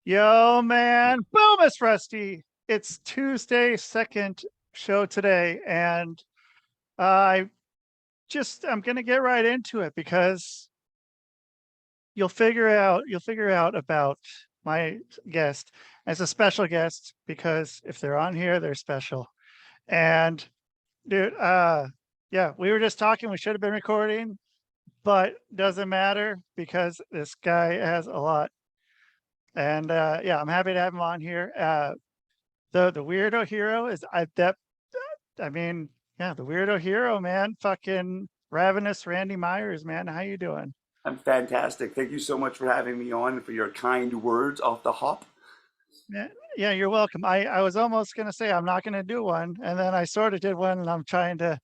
Yo, man. Boom, it's Rusty. It's Tuesday, second show today. And I I'm going to get right into it because you'll figure out about my guest as a special guest because if they're on here, they're special. And dude, yeah, we were just talking. We should have been recording, but doesn't matter because this guy has a lot. And yeah, I'm happy to have him on here. The weirdo hero is I mean, yeah, the weirdo hero, man. Fucking Ravenous Randy Myers, man. How you doing? I'm fantastic. Thank you so much for having me on and for your kind words off the hop. Yeah, yeah, you're welcome. I was almost gonna say I'm not gonna do one, and then I sort of did one, and I'm trying to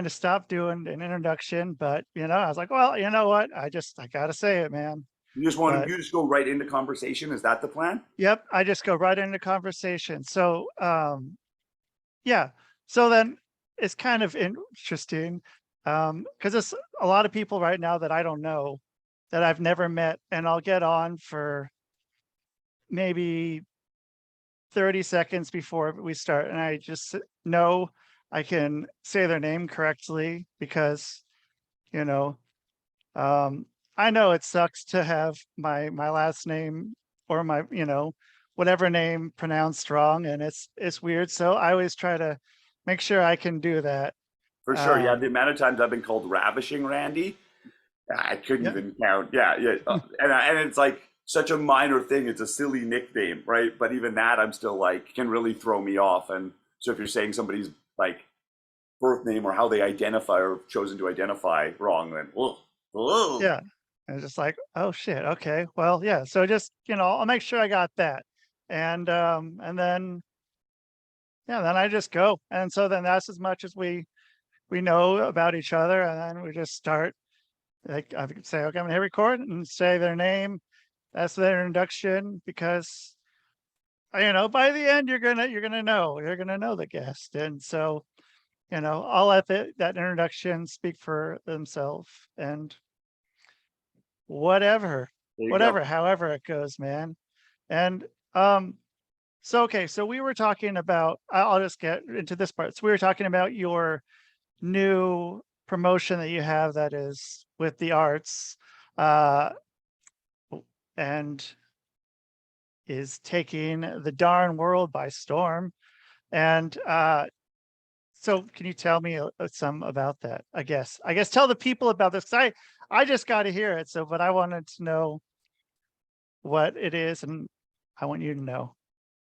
stop doing an introduction, but I was like, well, you know what? I gotta say it, man. But You just go right into conversation. Is that the plan? yep, I just go right into conversation. So yeah. So then it's kind of interesting because it's a lot of people right now that I don't know that I've never met, and I'll get on for maybe 30 seconds before we start, and I just know I can say their name correctly because you know um, I know it sucks to have my last name or my whatever name pronounced wrong, and it's weird. So I always try to make sure I can do that. For sure. Yeah, the Um, amount of times I've been called Ravishing Randy, I couldn't yeah, even count. Yeah, yeah. And it's like such a minor thing. It's a silly nickname, right? But even that, I'm still like, can really throw me off. And so if you're saying somebody's like birth name or how they identify or chosen to identify wrong, then, ugh, ugh. yeah. And it's just like, oh shit, okay, well, yeah. So just I'll make sure I got that, and then yeah, then I just go, and so then that's as much as we know about each other, and then we just start. Like I could say, okay, I'm gonna hit record and say their name. That's their introduction because by the end you're gonna know the guest, and so I'll let that introduction speak for themselves, and whatever, There you go. whatever, however it goes, man. And um, so okay, so we were talking about. I'll just get into this part. So we were talking about your new promotion that you have that is with the arts, uh, and is taking the darn world by storm. And so, can you tell me some about that? I guess tell the people about this because I just got to hear it. So, but I wanted to know what it is, and I want you to know.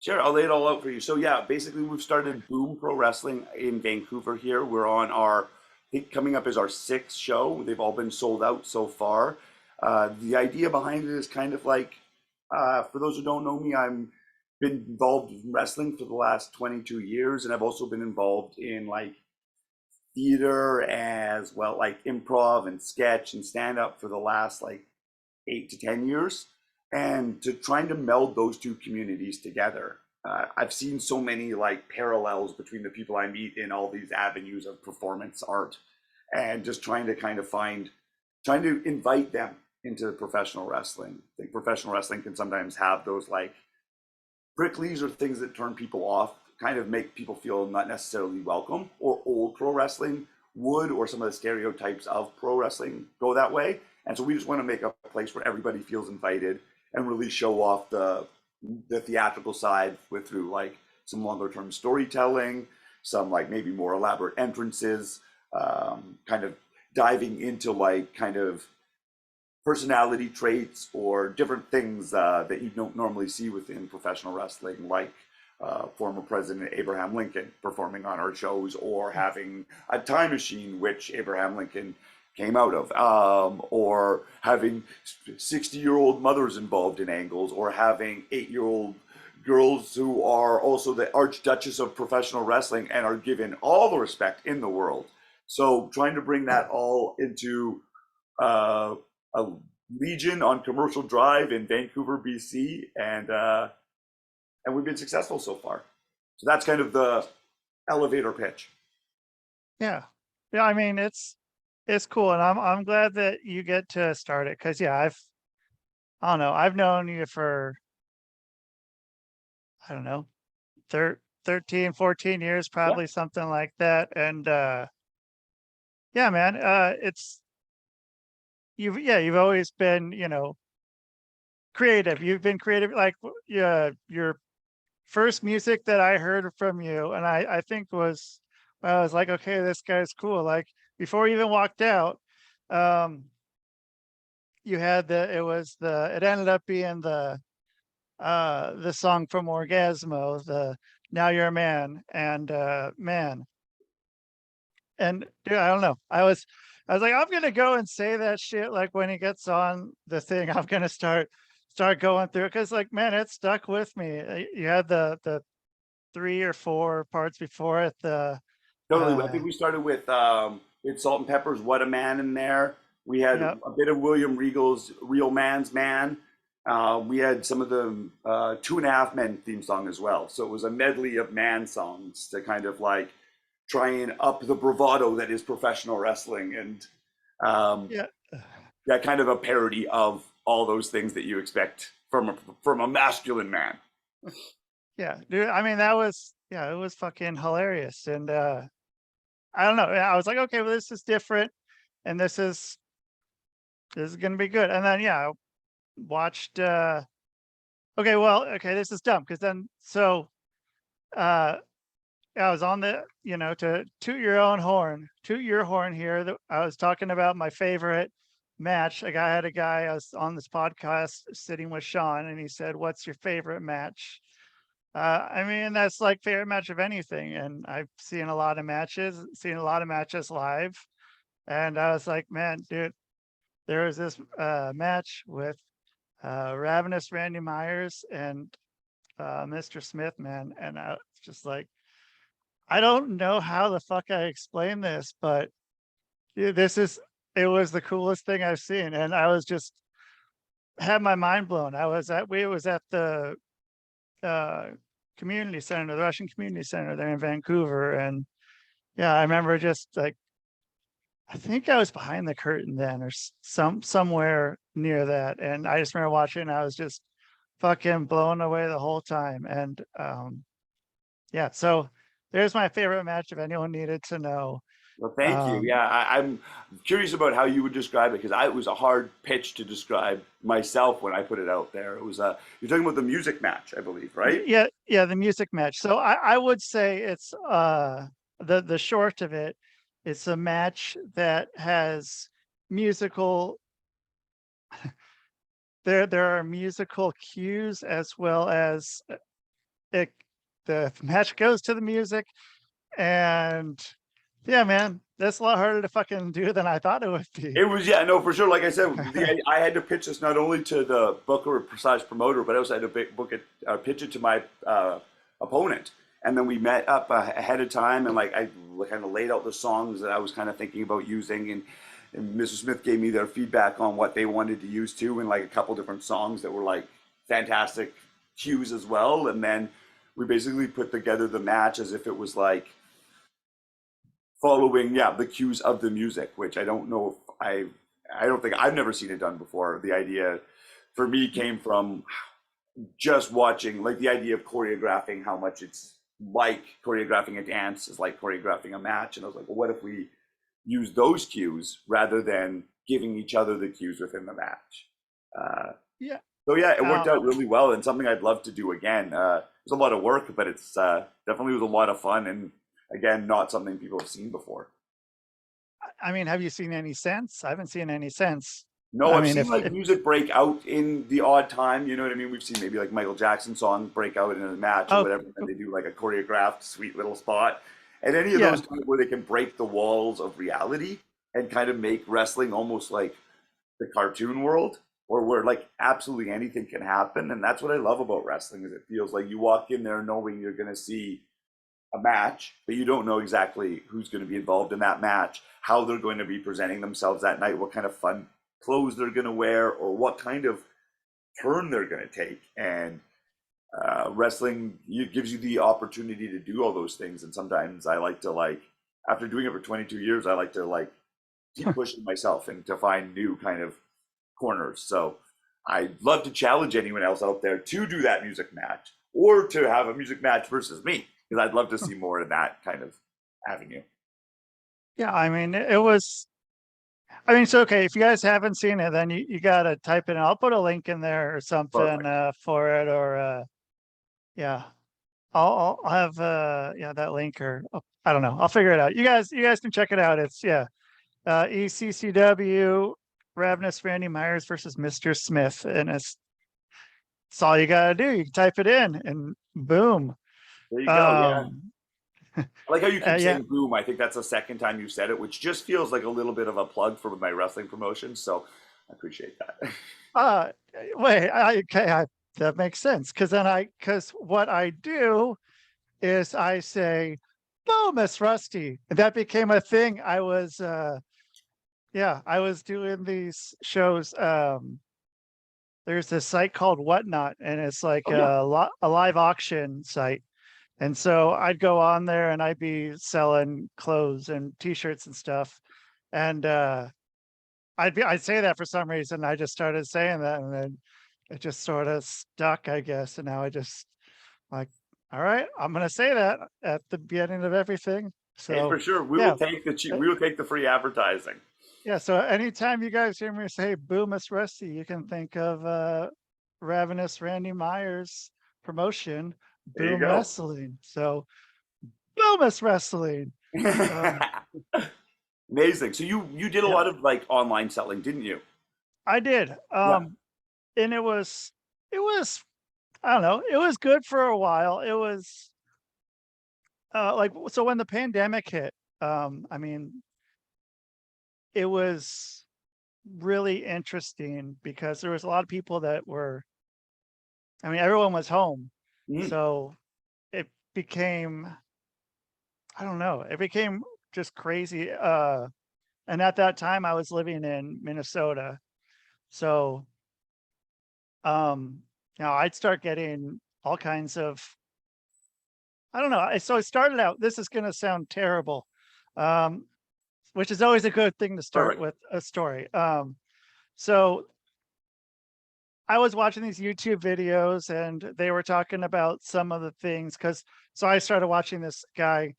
Sure, I'll lay it all out for you. So yeah, basically we've started Boom Pro Wrestling in Vancouver here. We're on our, I think coming up is our sixth show. They've all been sold out so far. The idea behind it is kind of like, for those who don't know me, I'm been involved in wrestling for the last 22 years, and I've also been involved in like theater as well, like improv and sketch and stand up for the last like 8 to 10 years, and to trying to meld those two communities together. I've seen so many like parallels between the people I meet in all these avenues of performance art, and just trying to kind of trying to invite them into professional wrestling. I think professional wrestling can sometimes have those like pricklies or things that turn people off, kind of make people feel not necessarily welcome, or old pro wrestling would, or some of the stereotypes of pro wrestling go that way. And so we just want to make a place where everybody feels invited and really show off the theatrical side with through like some longer term storytelling, some like maybe more elaborate entrances, kind of diving into like kind of personality traits or different things that you don't normally see within professional wrestling, like former President Abraham Lincoln performing on our shows, or having a time machine, which Abraham Lincoln came out of, or having 60-year-old mothers involved in angles, or having 8-year-old girls who are also the Archduchess of professional wrestling and are given all the respect in the world. So trying to bring that all into uh, a Legion on Commercial Drive in Vancouver, BC, and we've been successful so far. So that's kind of the elevator pitch. Yeah, yeah. I mean, it's cool, and I'm glad that you get to start it because yeah, I don't know, I've known you for. I don't know, 13, 14 years, Yeah, probably something like that. And yeah, man, it's you've always been, creative. You've been creative. Like, yeah, your first music that I heard from you, and I think I was like, okay, this guy's cool. Like before you even walked out, um, you had it ended up being the song from Orgasmo, the Now You're a Man, and man, and dude, I don't know. I was like, I'm gonna go and say that shit like when he gets on the thing. I'm gonna start going through it because like man, it stuck with me. You had the 3 or 4 parts before it. totally. I Uh think we started with Salt and Pepper's "What a Man" in there. We had yeah, a bit of William Regal's "Real Man's Man." We had some of the Two and a Half Men theme song as well. So it was a medley of man songs to kind of like try and up the bravado that is professional wrestling, and um, yeah, yeah, kind of a parody of all those things that you expect from a masculine man. yeah, dude. I mean, that was yeah, it was fucking hilarious. And I don't know. I was like, okay, well, this is different, and this is gonna be good. And then yeah, I watched okay, well, okay, this is dumb because then uh I was on to toot your own horn, toot your horn here. I was talking about my favorite match. I had a guy, I was on this podcast sitting with Sean, and he said, "What's your favorite match?" I mean, that's like favorite match of anything. And I've seen a lot of matches live. And I was like, man, dude, there was this match with Ravenous Randy Myers and Mr. Smith, man. And I was just like, I don't know how the fuck I explain this, but yeah, it was the coolest thing I've seen. And I was just had my mind blown. We was at the uh, community center, the Russian community center there in Vancouver. And yeah, I remember just like, I think I was behind the curtain then or somewhere near that. And I just remember watching, and I was just fucking blown away the whole time. And yeah, so there's my favorite match if anyone needed to know. Well, thank you. Um, Yeah, I'm curious about how you would describe it because it was a hard pitch to describe myself when I put it out there. It was you're talking about the music match, I believe, right? yeah, yeah, the music match. So I would say it's the short of it, it's a match that has musical there are musical cues as well as it the match goes to the music. And yeah, man, that's a lot harder to fucking do than I thought it would be. It was, yeah, no, for sure. Like I said, I had to pitch this not only to the booker slash promoter, but I also had to book it, pitch it to my opponent. And then we met up ahead of time, and like I kind of laid out the songs that I was kind of thinking about using, and Mr. Smith gave me their feedback on what they wanted to use too, and like a couple different songs that were like fantastic cues as well. And then we basically put together the match as if it was like following, yeah, the cues of the music, which I don't know if I don't think I've never seen it done before. The idea for me came from just watching, like the idea of choreographing, how much it's like choreographing a dance is like choreographing a match. And I was like, well, what if we use those cues rather than giving each other the cues within the match? Uh, Yeah. so yeah, it worked Um, out really well and something I'd love to do again. It was a lot of work, but it's definitely was a lot of fun and again, not something people have seen before. I mean, have you seen any since? I haven't seen any since. No, I I've mean, seen like if music break out in the odd time. You know what I mean? We've seen maybe like Michael Jackson song break out in a match or oh, whatever, and they do like a choreographed sweet little spot. And any of yeah, those times where they can break the walls of reality and kind of make wrestling almost like the cartoon world, or where like absolutely anything can happen. And that's what I love about wrestling is it feels like you walk in there knowing you're going to see a match, but you don't know exactly who's going to be involved in that match, how they're going to be presenting themselves that night, what kind of fun clothes they're going to wear, or what kind of turn they're going to take. And wrestling gives you the opportunity to do all those things. And sometimes I like to like, after doing it for 22 years, I like to like keep pushing myself and to find new kind of corners. So I'd love to challenge anyone else out there to do that music match or to have a music match versus me, because I'd love to see more of that kind of avenue. Yeah, I mean, it was. I mean, so okay, if you guys haven't seen it, then you gotta type it in. I'll put a link in there or something Perfect. for it, or yeah, I'll have yeah, that link, or I don't know. I'll figure it out. You guys can check it out. It's yeah, ECCW Ravenous Randy Myers versus Mr. Smith, and it's all you gotta do. You can type it in, and boom. There you go. Yeah. Um, I like how you keep yeah. saying boom. I think that's the second time you said it, which just feels like a little bit of a plug for my wrestling promotion. So I appreciate that. Uh, wait. Okay. That makes sense because because what I do is I say, "Boom, Miss Rusty," and that became a thing. Yeah, I was doing these shows. There's this site called Whatnot, and it's like Oh yeah. a live auction site. And so I'd go on there and I'd be selling clothes and t-shirts and stuff. And I'd say that for some reason. I just started saying that, and then it just sort of stuck, I guess. And now I just like, all right, I'm gonna say that at the beginning of everything. Hey, So for sure. We will yeah. take the uh, we will take the free advertising. Yeah, so anytime you guys hear me say "Boo, Miss Rusty," you can think of Ravenous Randy Myers promotion, There you Boom go. Wrestling. So Boom Miss Wrestling. Um, Amazing. So you did a yeah, lot of like online selling, didn't you? I did. Yeah. And it was I don't know, it was good for a while. It was like so when the pandemic hit, I mean, it was really interesting because there was a lot of people that were, I mean, everyone was home. Mhm. So it became, I don't know, it became just crazy. And at that time I was living in Minnesota. So I'd start getting all kinds of, I don't know. So I started out, this is gonna sound terrible. Um, which is always a good thing to start Perfect. with a story. So I was watching these YouTube videos and they were talking about some of the things because so I started watching this guy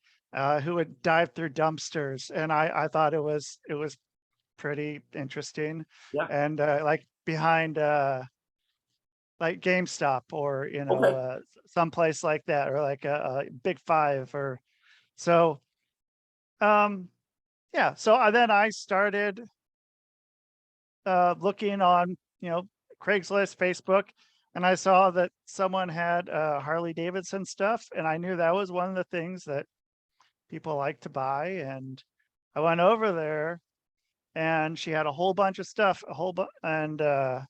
who would dive through dumpsters, and I thought it was pretty interesting, Yeah. and like behind like GameStop, or Okay. someplace like that, or like a Big Five, or so um yeah. So then I started looking on, Craigslist, Facebook, and I saw that someone had Harley Davidson stuff, and I knew that was one of the things that people like to buy. And I went over there, and she had a whole bunch of stuff, and yeah,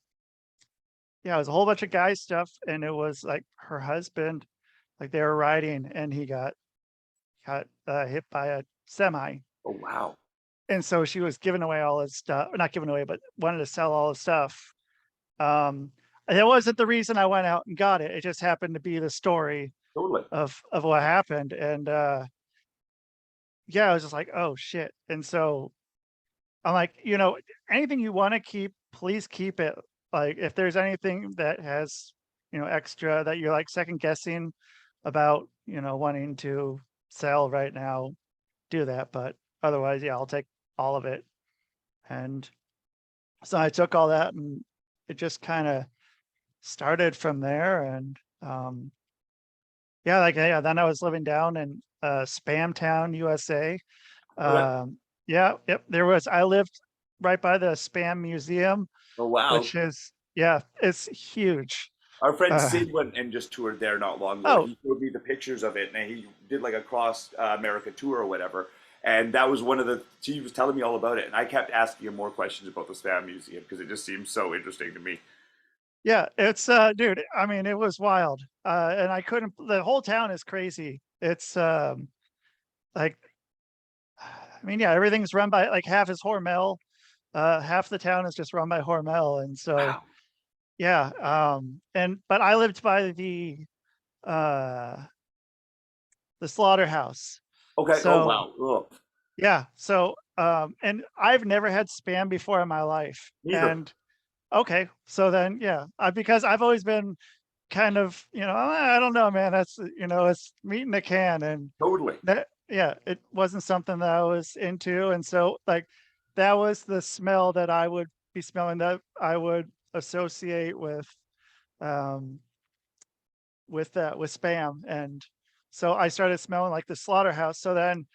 it was a whole bunch of guy stuff, and it was like her husband, like they were riding, and he got hit by a semi, Oh wow. and so she was giving away all his stuff, not giving away, but wanted to sell all his stuff. Um, and that wasn't the reason I went out and got it. It just happened to be the story Totally. of what happened. And yeah, I was just like, oh shit. And so I'm like, anything you want to keep, please keep it. Like if there's anything that has, extra that you're like second guessing about, wanting to sell right now, do that. But otherwise, yeah, I'll take all of it. And so I took all that, and it just kind of started from there. And yeah, like yeah, then I was living down in Spam Town, USA. Okay. Yeah, yep, I lived right by the Spam Museum, Oh wow. which is, yeah, it's huge. Our friend Uh, Sid went and just toured there not long ago, and oh, he showed me the pictures of it, and he did like a cross America tour or whatever. And that was one of the. He was telling me all about it, and I kept asking him more questions about the Spam Museum because it just seems so interesting to me. yeah, it's dude, I mean, it was wild. And I couldn't, the whole town is crazy. It's like, I mean, yeah, everything's run by, like, half is Hormel, half the town is just run by Hormel. And so Wow. yeah, and but I lived by uh the slaughterhouse. Okay. Oh So wow. Ugh. yeah, so and I've never had Spam before in my life. Neither. And okay, so then yeah, because I've always been kind of, I don't know, man. That's, it's meat in a can, and Totally. that, yeah, it wasn't something that I was into. And so like that was the smell that I would be smelling, that I would associate um with spam. And so I started smelling like the slaughterhouse. So then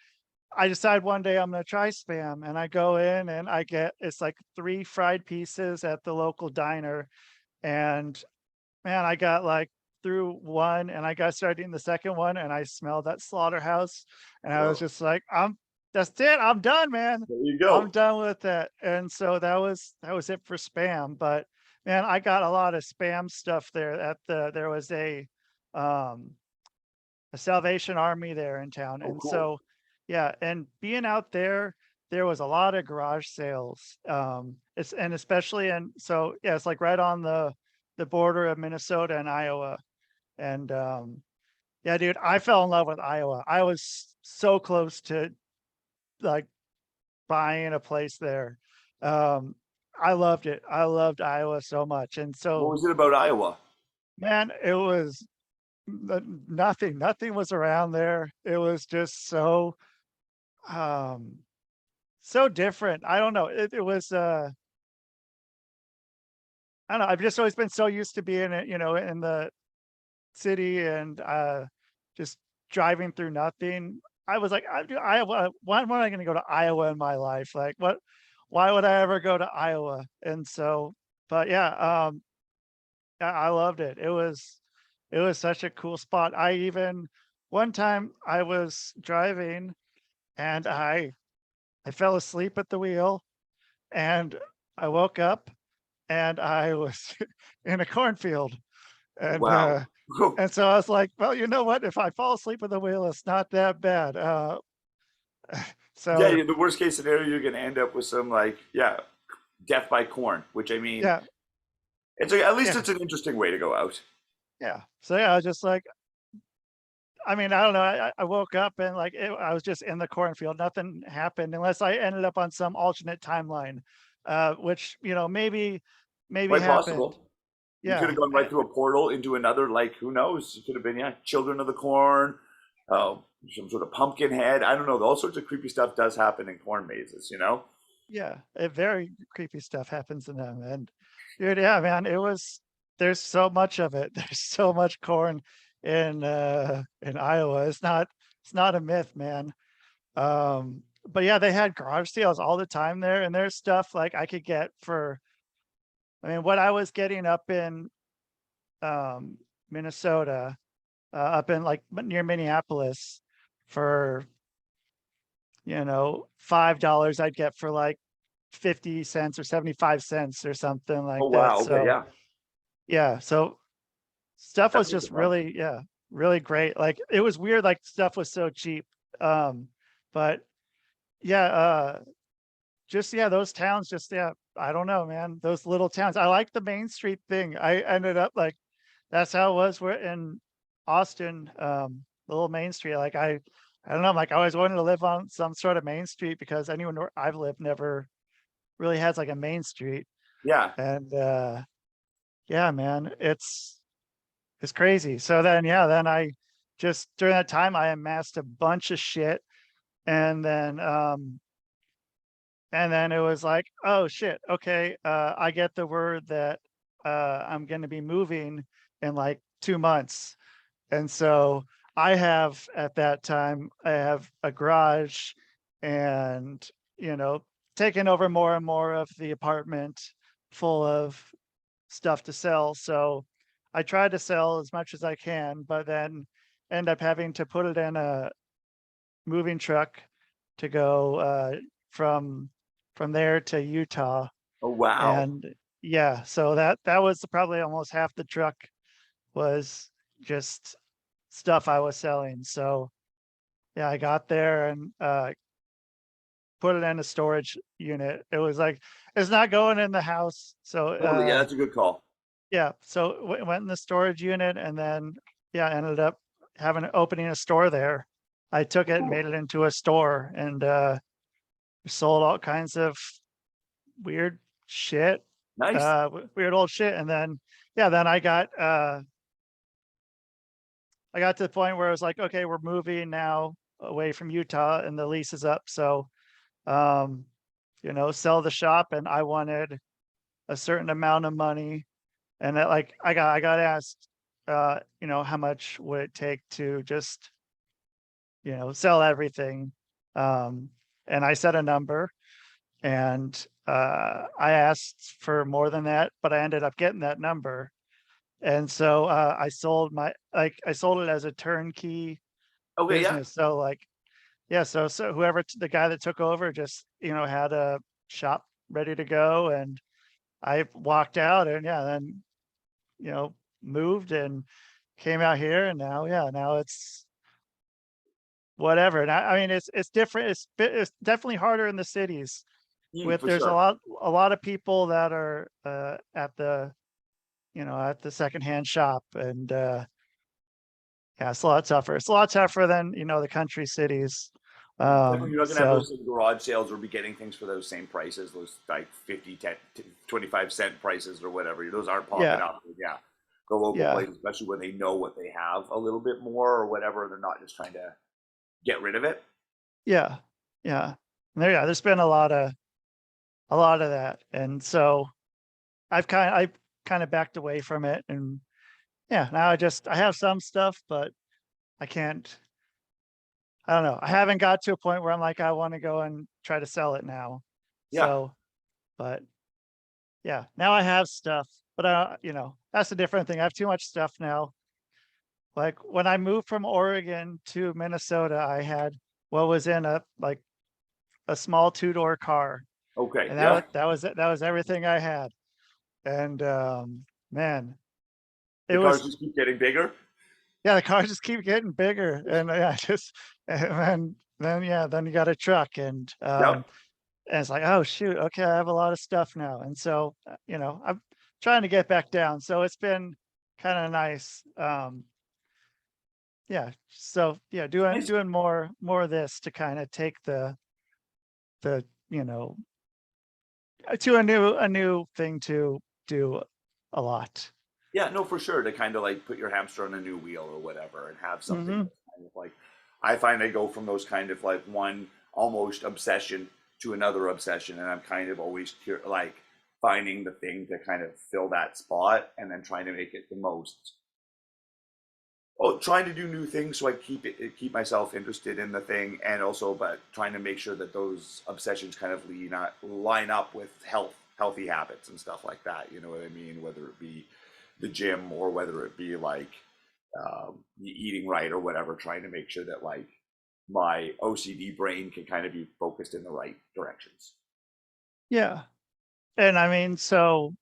I decide one day I'm gonna try spam, and I go in and I get, it's like 3 fried pieces at the local diner. And man, I got like through one, and I got started eating the second one, and I smelled that slaughterhouse, and I was Whoa. just like, that's it. I'm done, man. There you I'm go. done with that." And so that was it for spam. But man, I got a lot of spam stuff there. There was um a Salvation Army there in town. Oh, And cool. so, yeah, and being out there, there was a lot of garage sales. It's, and especially, and so yeah, it's like right on the border of Minnesota and Iowa. And yeah, dude, I fell in love with Iowa. I was so close to like buying a place there. Um, I loved it. I loved Iowa so much. And What so, was it about Iowa? man, it was nothing was around there. It was just um so different. I don't know. It was I don't know. I've just always been so used to being in the city, and just driving through nothing. I was like, Iowa. Why am I going to go to Iowa in my life? Like, what? Why would I ever go to Iowa? And so, but yeah, I loved it. It was such a cool spot. I even one time I was driving, and I fell asleep at the wheel, and I woke up, and I was in a cornfield. And Wow. and so I was like, well, you know what? If I fall asleep at the wheel, it's not that bad. Yeah, So in the worst case scenario, you're gonna end up with some like, yeah, death by corn, which I mean, yeah, at least yeah, it's an interesting way to go out. yeah. So yeah, I was just like, I mean, I don't know. I woke up, and like I was just in the cornfield. Nothing happened unless I ended up on some alternate timeline, which maybe Quite happened. possible. You could Yeah, have gone right through a portal into another, like, who knows? It could have been, yeah, children of the corn, some sort of pumpkin head. I don't know. All sorts of creepy stuff does happen in corn mazes, you know? yeah, very creepy stuff happens in them. And dude, yeah, man, there's so much of it. There's so much corn in Iowa. It's not a myth, man. But yeah, they had garage sales all the time there, and there's stuff like I could get for, I mean, what I was getting up in Minnesota, up in like near Minneapolis for, $5, I'd get for like 50 cents or 75 cents or something Oh, like that. wow. Okay. So Yeah. yeah, so stuff That was makes just it fun. really, yeah, really great. Like it was weird, like stuff was so cheap. But yeah, just, yeah, those towns, just, yeah, I don't know, man. Those little towns. I like the Main Street thing. I ended up like, that's how it was. We're in Austin, the little Main Street. Like I don't know. Like I always wanted to live on some sort of Main Street, because anyone where I've lived never really has like a Main Street. Yeah. And yeah, man, it's crazy. So then, yeah, then I just during that time I amassed a bunch of shit. And then it was like, oh shit, okay, I get the word that I'm going to be moving in like 2 months. And so at that time, I have a garage, and, you know, taking over more and more of the apartment full of stuff to sell. So I try to sell as much as I can, but then end up having to put it in a moving truck to go from from there to Utah. Oh, wow. And yeah, so that was probably almost half the truck was just stuff I was selling. So yeah, I got there and put it in a storage unit. It was like, it's not going in the house. So Totally. Yeah, that's a good call. yeah, so went in the storage unit, and then yeah, ended up opening a store there. I took it and Cool. made it into a store, and sold all kinds of weird shit, Nice. weird old shit. And then yeah, then I got I got to the point where I was like, okay, we're moving now away from Utah and the lease is up. So, um, sell the shop, and I wanted a certain amount of money. And that, like, I got asked, how much would it take to just, sell everything. Um, and I said a number, and I asked for more than that, but I ended up getting that number. And so I sold it as a turnkey Okay, yeah. business. So like, yeah, so whoever the guy that took over just, had a shop ready to go, and I walked out, and yeah, then, you know, moved and came out here, and now, yeah, now it's whatever. And I mean, it's different. It's definitely harder in the cities with For there's sure. a lot of people that are at the secondhand shop, and yeah, it's a lot tougher. It's a lot tougher than, the country cities. Definitely, you're not gonna have So those same garage sales or be getting things for those same prices, those like 50, 10, 25 cent prices or whatever. Those aren't popping yeah, up. Yeah, the local yeah, place, especially when they know what they have a little bit more or whatever. They're not just trying to get rid of it. yeah, yeah. Yeah, there's been a lot of that. And so I've kind of backed away from it, and yeah, now I have some stuff, but I can't, I don't know. I haven't got to a point where I'm like, I want to go and try to sell it now. Yeah, So, but yeah, now I have stuff, but that's a different thing. I have too much stuff now. Like when I moved from Oregon to Minnesota, I had what was in a small two-door car, okay, and yeah. that was everything I had. And man, it The cars was, just keep getting bigger. yeah, the cars just keep getting bigger, and yeah, just and then yeah, then you got a truck, Yep. and it's like, oh shoot, okay, I have a lot of stuff now, and so I'm trying to get back down. So it's been kind of nice. Yeah, so yeah, Nice. doing more of this to kind of take the to a new thing to do a lot. Yeah, no, for sure. To kind of like put your hamster on a new wheel or whatever and have something Hmm. that's kind of like, I find I go from those kind of like one almost obsession to another obsession. And I'm kind of always like finding the thing to kind of fill that spot and then trying to make it the most, oh, trying to do new things so I keep myself interested in the thing, and also but trying to make sure that those obsessions kind of line up with healthy habits and stuff like that. You know what I mean? Whether it be the gym or whether it be like eating right or whatever, trying to make sure that like my OCD brain can kind of be focused in the right directions. Yeah, and I mean, so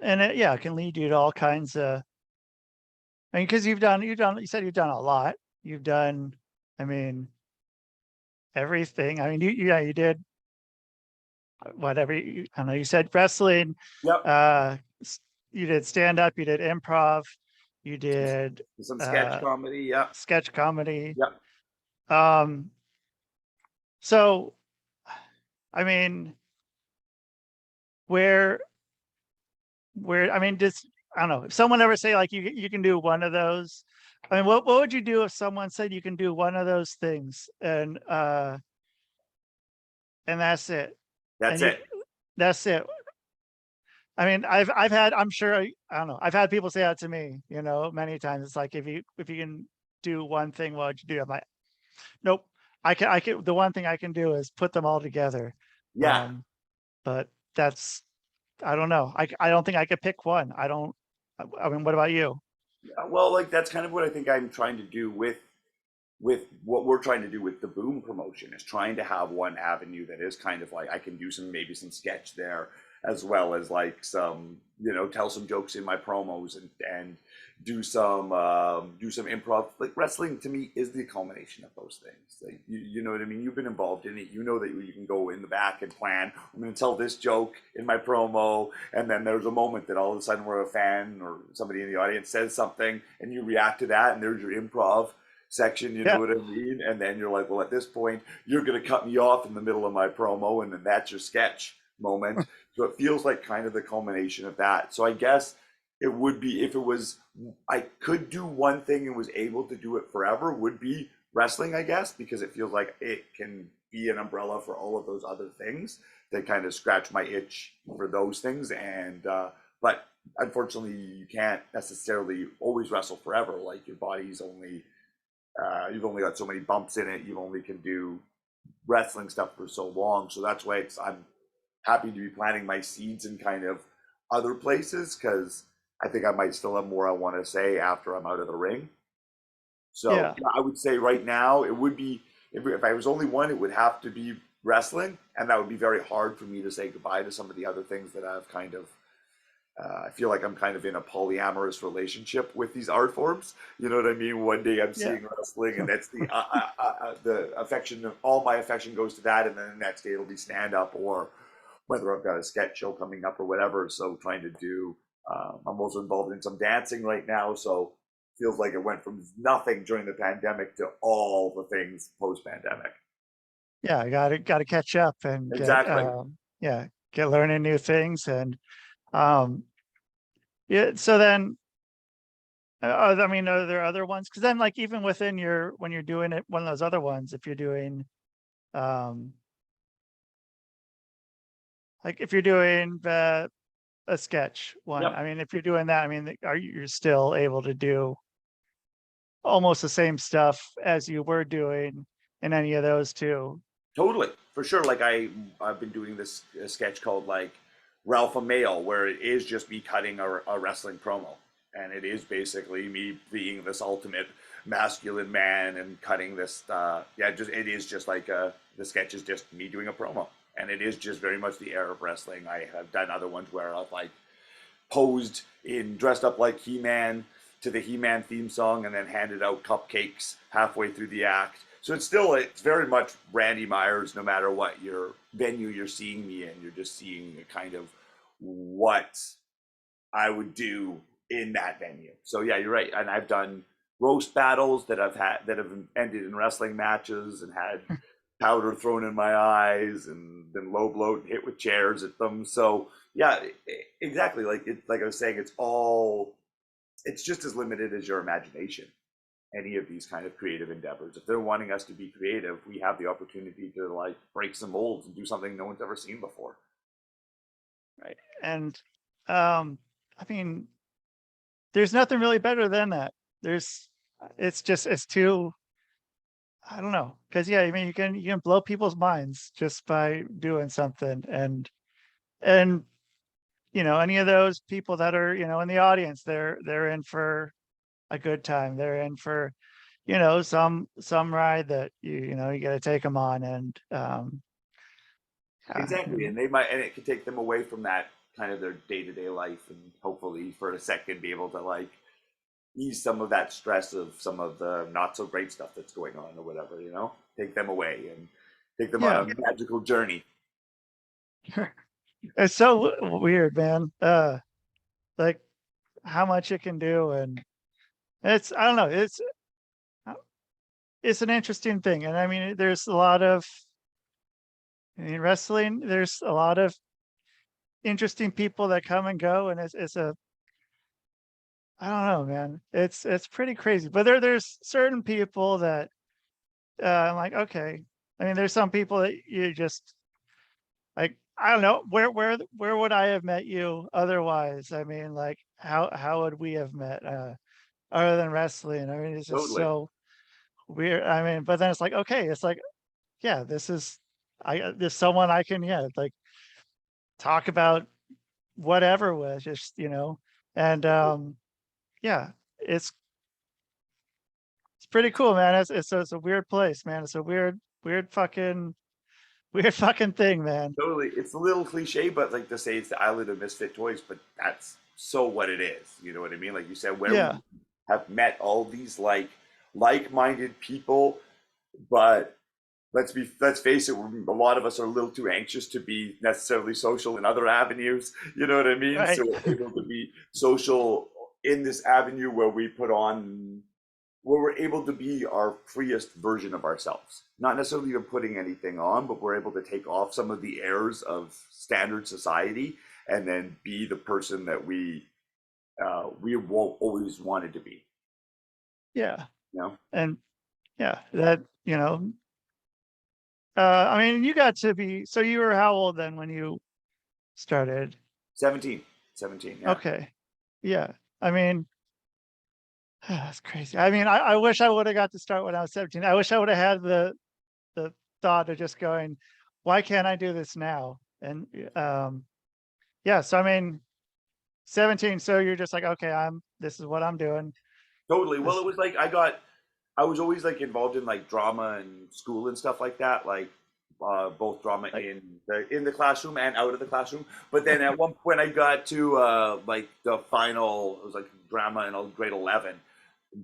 and it can lead you to all kinds of. I mean, because you said you've done a lot. You've done, I mean, everything. I mean, yeah, you did whatever. I don't know. You said wrestling. Yep. Uh, you did stand up. You did improv. You did Some sketch uh, comedy. Yep. sketch comedy. Yep. Um, so I mean, where I mean, just I don't know. If someone ever say like you can do one of those, I mean, what would you do if someone said you can do one of those things, and that's it, That's and you it. that's it. I mean, I've had, I'm sure, I don't know. I've had people say that to me, many times. It's like if you can do one thing, what would you do? I'm like, nope. I can. The one thing I can do is put them all together. Yeah. Um, but that's, I don't know. I don't think I could pick one. I don't. I mean, what about you? Well, like that's kind of what I think I'm trying to do with what we're trying to do with the boom promotion is trying to have one avenue that is kind of like I can do maybe some sketch there as well as like some tell some jokes in my promos and do some improv. Like wrestling to me is the culmination of those things. Like you know what I mean. You've been involved in it. You know that you can go in the back and plan. I'm going to tell this joke in my promo, and then there's a moment that all of a sudden where a fan or somebody in the audience says something, and you react to that, and there's your improv section, you know Yeah, what I mean? And then you're like, well, at this point, you're going to cut me off in the middle of my promo, and then that's your sketch moment. So it feels like kind of the culmination of that. So I guess it would be, if it was, I could do one thing and was able to do it forever, would be wrestling, I guess, because it feels like it can be an umbrella for all of those other things that kind of scratch my itch for those things. And but unfortunately, you can't necessarily always wrestle forever. Like your body's only you've only got so many bumps in it. You only can do wrestling stuff for so long. So that's why I'm happy to be planting my seeds in kind of other places, because I think I might still have more I want to say after I'm out of the ring. So Yeah. yeah, I would say right now it would be, if I was only one, it would have to be wrestling, and that would be very hard for me to say goodbye to some of the other things that I've kind of. I feel like I'm kind of in a polyamorous relationship with these art forms. You know what I mean? One day I'm Yeah. seeing wrestling, and that's the affection. All my affection goes to that, and then the next day it'll be stand up, or whether I've got a sketch show coming up or whatever. So trying to do. I'm also involved in some dancing right now, so feels like it went from nothing during the pandemic to all the things post pandemic. Yeah. I got to catch up and get, Exactly. yeah, get learning new things. And, um, yeah. So then, I mean, are there other ones? Because then, like, even within your, when you're doing it, one of those other ones, if you're doing, um, like if you're doing a sketch one, Yep. I mean, if you're doing that, I mean, are you, you're still able to do almost the same stuff as you were doing in any of those too? Totally, for sure. Like I've been doing this sketch called like Ralph a Male, where it is just me cutting a wrestling promo, and it is basically me being this ultimate masculine man and cutting this. Yeah, just it is just like the sketch is just me doing a promo, and it is just very much the air of wrestling. I have done other ones where I've like posed in dressed up like He-Man to the He-Man theme song and then handed out cupcakes halfway through the act. So it's very much Randy Myers no matter what your venue you're seeing me in. You're just seeing a kind of what I would do in that venue. So yeah, you're right. And I've done roast battles that have ended in wrestling matches and had powder thrown in my eyes and been low blowed and hit with chairs at them. So yeah, exactly. Like I was saying, it's just as limited as your imagination. Any of these kind of creative endeavors. If they're wanting us to be creative, we have the opportunity to like break some molds and do something no one's ever seen before. Right. And, I mean, there's nothing really better than that. There's, it's just, it's too, I don't know. Cause yeah, I mean, you can blow people's minds just by doing something. And, any of those people that are, in the audience, they're in for a good time. They're in for, some ride that you got to take them on. And, yeah, Exactly, and it could take them away from that kind of their day to day life, and hopefully for a second be able to like ease some of that stress of some of the not so great stuff that's going on or whatever. Take them away and take them on yeah. a magical journey. It's so weird, man. Like how much it can do. And I don't know, uh, it's an interesting thing. And I mean, there's a lot of, in wrestling, there's a lot of interesting people that come and go. And it's a, I don't know, man. It's pretty crazy. But there's certain people that, I'm like, okay. I mean, there's some people that you just like, I don't know, where would I have met you otherwise? I mean, like how would we have met other than wrestling? I mean, it's just Totally, so weird. I mean, but then it's like, okay, it's like, yeah, there's someone I can, yeah, like talk about whatever with, just, and yeah, it's it's pretty cool, man. It's a weird place, man. It's a weird fucking thing, man. totally. It's a little cliche, but like to say it's the island of misfit toys, but that's so what it is. You know what I mean? Like you said, where we Yeah. have met all these like-minded people, but let's face it, a lot of us are a little too anxious to be necessarily social in other avenues. You know what I mean? Right. So we're able to be social in this avenue where we're able to be our freest version of ourselves. Not necessarily even putting anything on, but we're able to take off some of the airs of standard society and then be the person that we we will always wanted to be, Yeah. you know. And yeah, that, I mean, you got to be, so you were how old then when you started? 17, 17, yeah. Okay. Yeah. I mean, that's crazy. I mean, I wish I would have got to start when I was 17. I wish I would have had the thought of just going, why can't I do this now? And yeah, so I mean, 17, so you're just like, okay, this is what I'm doing. Totally. Well, it This was like I was always like involved in like drama and school and stuff like that, like both drama like in the classroom and out of the classroom. But then at one point I got to like the final, it was like drama in grade 11.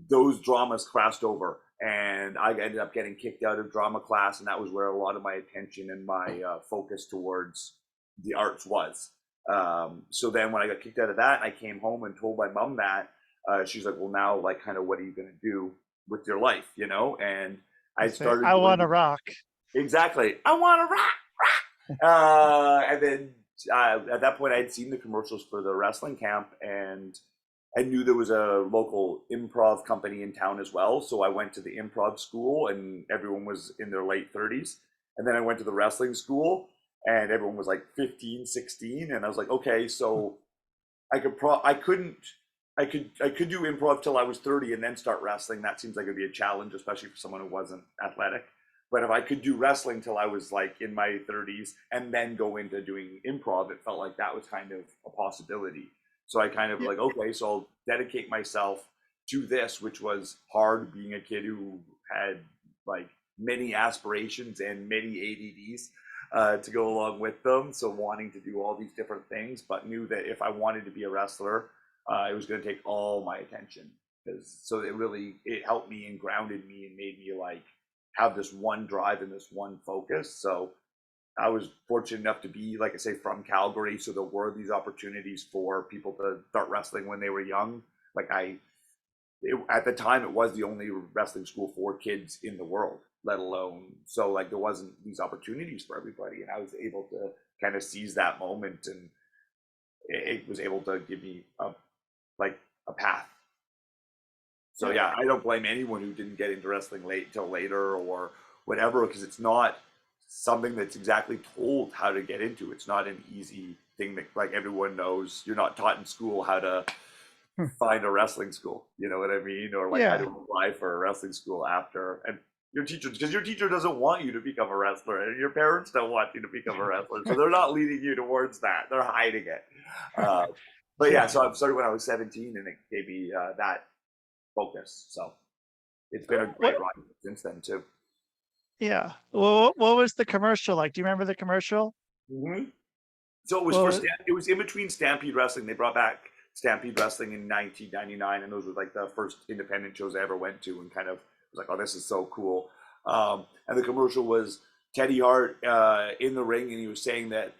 Those dramas crossed over, and I ended up getting kicked out of drama class, and that was where a lot of my attention and my focus towards the arts was. So then when I got kicked out of that, I came home and told my mom that. She's like, well, now, like, kind of, what are you going to do with your life, you know? And you I say, started I going want to to, rock. exactly, I want to rock. And then at that point, I had seen the commercials for the wrestling camp, and I knew there was a local improv company in town as well. So I went to the improv school, and everyone was in their late 30s. And then I went to the wrestling school, and everyone was like 15, 16. And I was like, okay, so I could do improv till I was 30 and then start wrestling. That seems like it'd be a challenge, especially for someone who wasn't athletic. But if I could do wrestling till I was like in my 30s and then go into doing improv, it felt like that was kind of a possibility. So I kind of Yeah, like, okay, so I'll dedicate myself to this, which was hard being a kid who had like many aspirations and many ADDs to go along with them. So wanting to do all these different things, but knew that if I wanted to be a wrestler, it was going to take all my attention. Because so it helped me and grounded me and made me like have this one drive and this one focus. So I was fortunate enough to be, like I say, from Calgary. So there were these opportunities for people to start wrestling when they were young. Like at the time, it was the only wrestling school for kids in the world, let alone, so like there wasn't these opportunities for everybody. And I was able to kind of seize that moment, and it was able to give me like a path. So yeah, yeah, I don't blame anyone who didn't get into wrestling late till later or whatever, because it's not something that's exactly told how to get into. It's not an easy thing that like everyone knows. You're not taught in school how to find a wrestling school. You know what I mean? Or like how to yeah, apply for a wrestling school after. And your teacher, because your teacher doesn't want you to become a wrestler, and your parents don't want you to become a wrestler, so they're not leading you towards that. They're hiding it. Uh, but yeah, yeah. so I started when I was 17, and it gave me that focus. So it's been a What? great ride since then too. Yeah. Well, what was the commercial like? Do you remember the commercial? Mm-hmm. So it was Well, it was in between Stampede Wrestling. They brought back Stampede Wrestling in 1999, and those were like the first independent shows I ever went to, and kind of was like, oh, this is so cool. And the commercial was Teddy Hart in the ring, and he was saying that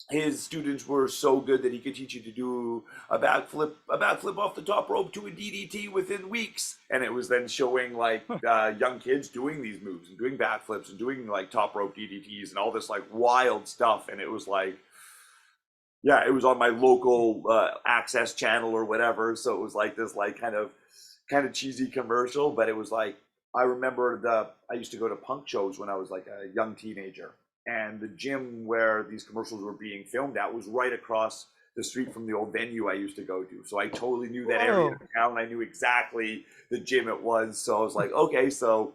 his students were so good that he could teach you to do a backflip off the top rope to a DDT within weeks. And it was then showing like young kids doing these moves and doing backflips and doing like top rope DDTs and all this like wild stuff. And it was like, yeah, it was on my local access channel or whatever. So it was like this like kind of cheesy commercial, but it was like I remember I used to go to punk shows when I was like a young teenager, and the gym where these commercials were being filmed at was right across the street from the old venue I used to go to. So I totally knew that area of whoa. town. I knew exactly the gym it was. So I was like, okay, so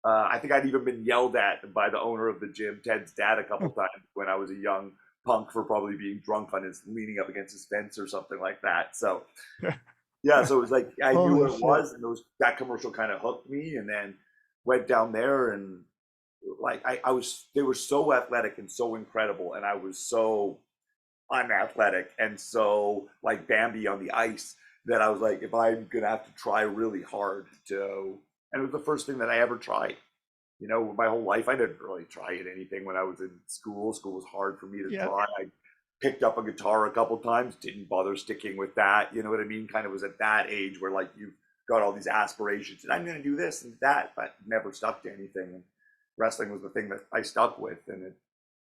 I think I'd even been yelled at by the owner of the gym, Ted's dad, a couple times when I was a young punk for probably being drunk on his leaning up against his fence or something like that. So yeah, so it was like I knew Holy what it shit. was, and that commercial kind of hooked me, and then went down there, and like I was they were so athletic and so incredible, and I was so unathletic and so like Bambi on the ice that I was like, if I'm gonna have to try really hard to, and it was the first thing that I ever tried. You know, my whole life I didn't really try at anything when I was in school. School was hard for me to Yeah. try. I picked up a guitar a couple times, didn't bother sticking with that. You know what I mean? Kind of was at that age where like you've got all these aspirations and I'm going to do this and that, but never stuck to anything. And wrestling was the thing that I stuck with, and it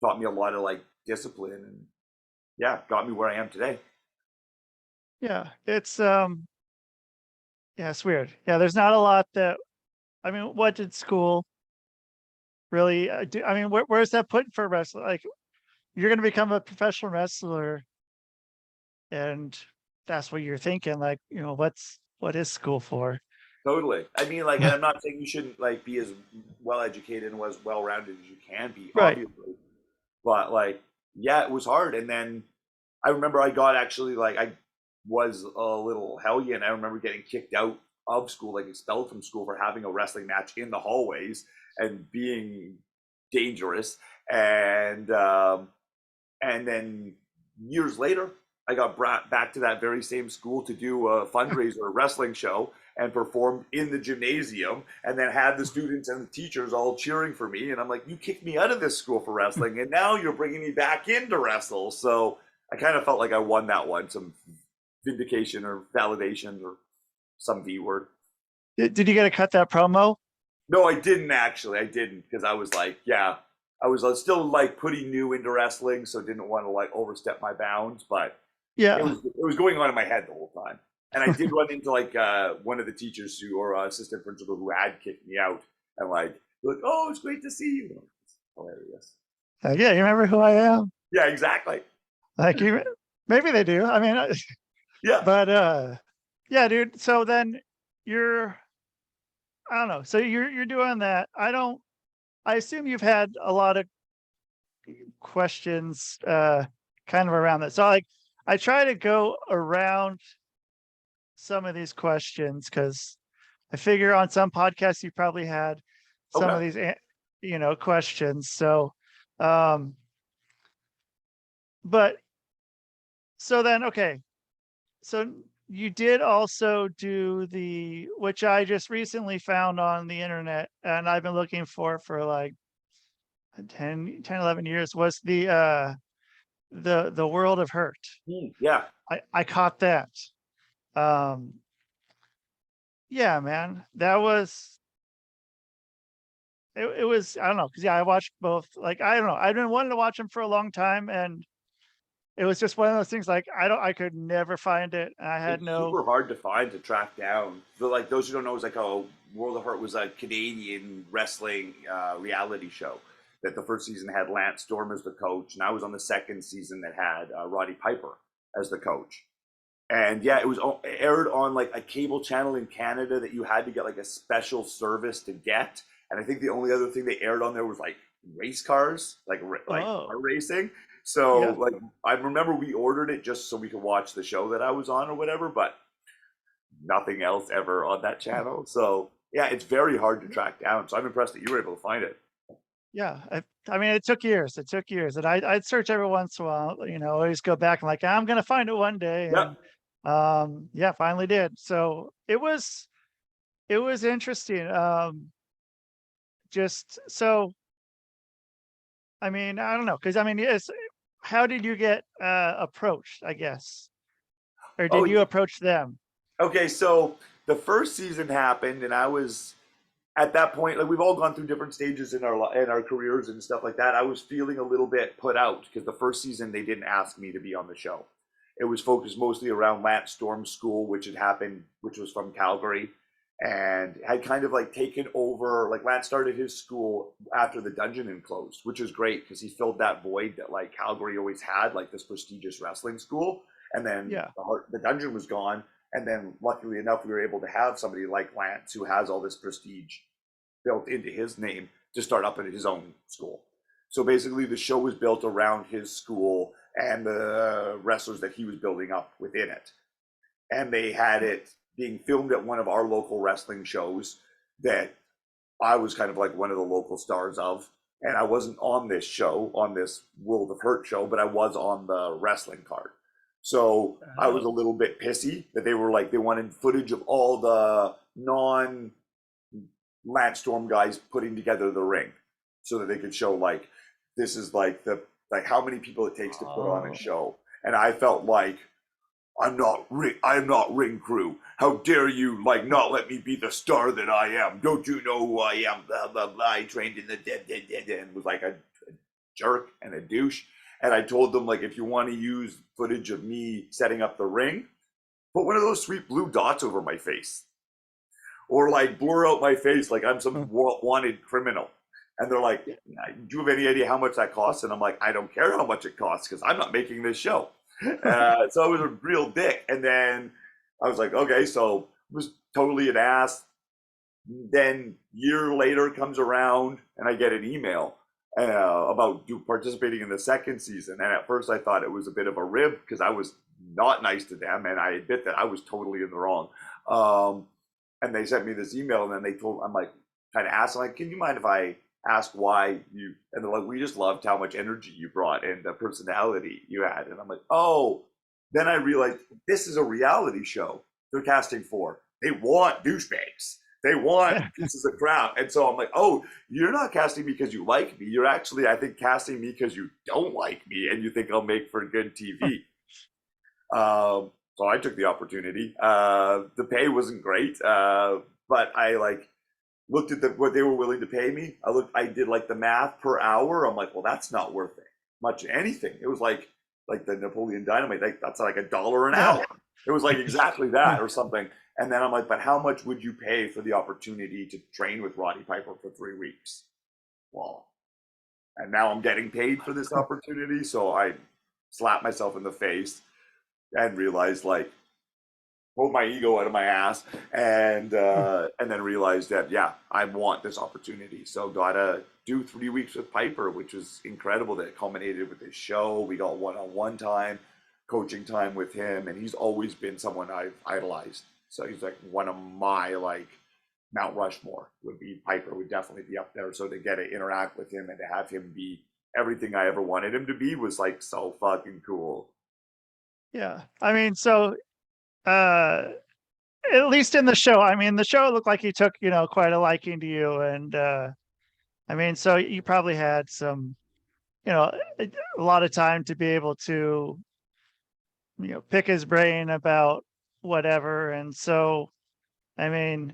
taught me a lot of like discipline, and yeah, got me where I am today. Yeah, it's yeah, it's weird. Yeah, there's not a lot that I mean, what did school really do? I mean, where's that put for wrestling? Like, you're gonna become a professional wrestler, and that's what you're thinking. Like, what is school for? Totally. I mean, like, and I'm not saying you shouldn't like be as well educated and as well rounded as you can be, Right. obviously. But like, yeah, it was hard. And then I remember I got actually like I was a little hellion. I remember getting kicked out of school, like expelled from school for having a wrestling match in the hallways and being dangerous. And and then years later, I got brought back to that very same school to do a fundraiser, a wrestling show, and performed in the gymnasium, and then had the students and the teachers all cheering for me. And I'm like, you kicked me out of this school for wrestling, and now you're bringing me back in to wrestle. So I kind of felt like I won that one, some vindication or validation or some V word. Did you get to cut that promo? No, I didn't actually. I didn't because I was like, yeah, I was still like pretty new into wrestling, so didn't want to like overstep my bounds. But Yeah. it was going on in my head the whole time. And I did run into like one of the teachers who or assistant principal who had kicked me out, and like, oh, it's great to see you. It's hilarious. Yeah, you remember who I am? Yeah, exactly. Like you maybe they do. I mean, Yeah. but yeah, dude. So then you're I don't know. So you're doing that. I assume you've had a lot of questions kind of around that. So like I try to go around some of these questions because I figure on some podcasts you probably had some Okay. of these questions. So um but so then okay. So you did also do which I just recently found on the internet and I've been looking for like 11 years was the World of Hurt. Yeah. I caught that. Um, yeah, man, that was it was I don't know, because yeah, I watched both. Like, I don't know. I've been wanting to watch them for a long time, and it was just one of those things like I could never find it. I had It's no super hard to find to track down. But like those who don't know, it's like World of Hurt was a Canadian wrestling reality show that the first season had Lance Storm as the coach, and I was on the second season that had Roddy Piper as the coach. And yeah, it was aired on like a cable channel in Canada that you had to get like a special service to get. And I think the only other thing they aired on there was like race cars, like oh, car racing. So yeah. like I remember we ordered it just so we could watch the show that I was on or whatever, but nothing else ever on that channel. So yeah, it's very hard to track down. So I'm impressed that you were able to find it. Yeah, I mean, it took years. It took years, and I'd search every once in a while. Always go back and like I'm gonna find it one day, and Yep. yeah, finally did. So it was interesting. Just so I mean, I don't know, because I mean, yes. How did you get approached? I guess, or did Oh, you approach them? okay. So the first season happened, and I was at that point, like we've all gone through different stages in our careers and stuff like that. I was feeling a little bit put out because the first season they didn't ask me to be on the show. It was focused mostly around Lance Storm's school, which had happened, which was from Calgary, and had kind of like taken over. Like Lance started his school after the dungeon had closed, which is great because he filled that void that like Calgary always had, like this prestigious wrestling school. And then Yeah, the dungeon was gone, and then luckily enough, we were able to have somebody like Lance who has all this prestige built into his name to start up at his own school. So basically, the show was built around his school and the wrestlers that he was building up within it. And they had it being filmed at one of our local wrestling shows that I was kind of like one of the local stars of. And I wasn't on this show, on this World of Hurt show, but I was on the wrestling card. So I was a oh, little bit pissy that they were like, they wanted footage of all the non Lance Storm guys putting together the ring so that they could show like this is like how many people it takes to put on a oh, show. And I felt like I'm not ring crew. How dare you like not let me be the star that I am? Don't you know who I am? Blah blah blah. I trained in the dead and was like a jerk and a douche. And I told them like if you want to use footage of me setting up the ring, put one of those sweet blue dots over my face, or like blur out my face like I'm some wanted criminal. And they're like, do you have any idea how much that costs? And I'm like, I don't care how much it costs because I'm not making this show. So I was a real dick. And then I was like, okay, so it was totally an ass. Then year later comes around and I get an email about participating in the second season. And at first I thought it was a bit of a rib because I was not nice to them. And I admit that I was totally in the wrong. And they sent me this email and then I'm like, kind of asked, like, can you mind if I ask why you, and they're like, we just loved how much energy you brought and the personality you had. And I'm like, oh, then I realized this is a reality show they're casting for. They want douchebags. They want pieces of crap. And so I'm like, oh, you're not casting me because you like me. You're actually, I think, casting me because you don't like me and you think I'll make for good TV. So I took the opportunity. The pay wasn't great, but I like looked at what they were willing to pay me. I did like the math per hour. I'm like, well, that's not worth it much anything. It was like the Napoleon Dynamite. That's like $1 an Yeah. hour. It was like exactly that or something. And then I'm like, but how much would you pay for the opportunity to train with Roddy Piper for 3 weeks? Well, and now I'm getting paid for this opportunity. So I slapped myself in the face and realized like, pulled my ego out of my ass and then realized that yeah, I want this opportunity. So gotta do 3 weeks with Piper, which was incredible. That it culminated with his show. We got one-on-one time, coaching time with him, and he's always been someone I've idolized. So he's like one of my like Mount Rushmore would be Piper would definitely be up there. So to get to interact with him and to have him be everything I ever wanted him to be was like so fucking cool. Yeah. I mean, so uh at least in the show, I mean, the show looked like he took, quite a liking to you. And I mean, so you probably had some, a lot of time to be able to, pick his brain about whatever. And so, I mean,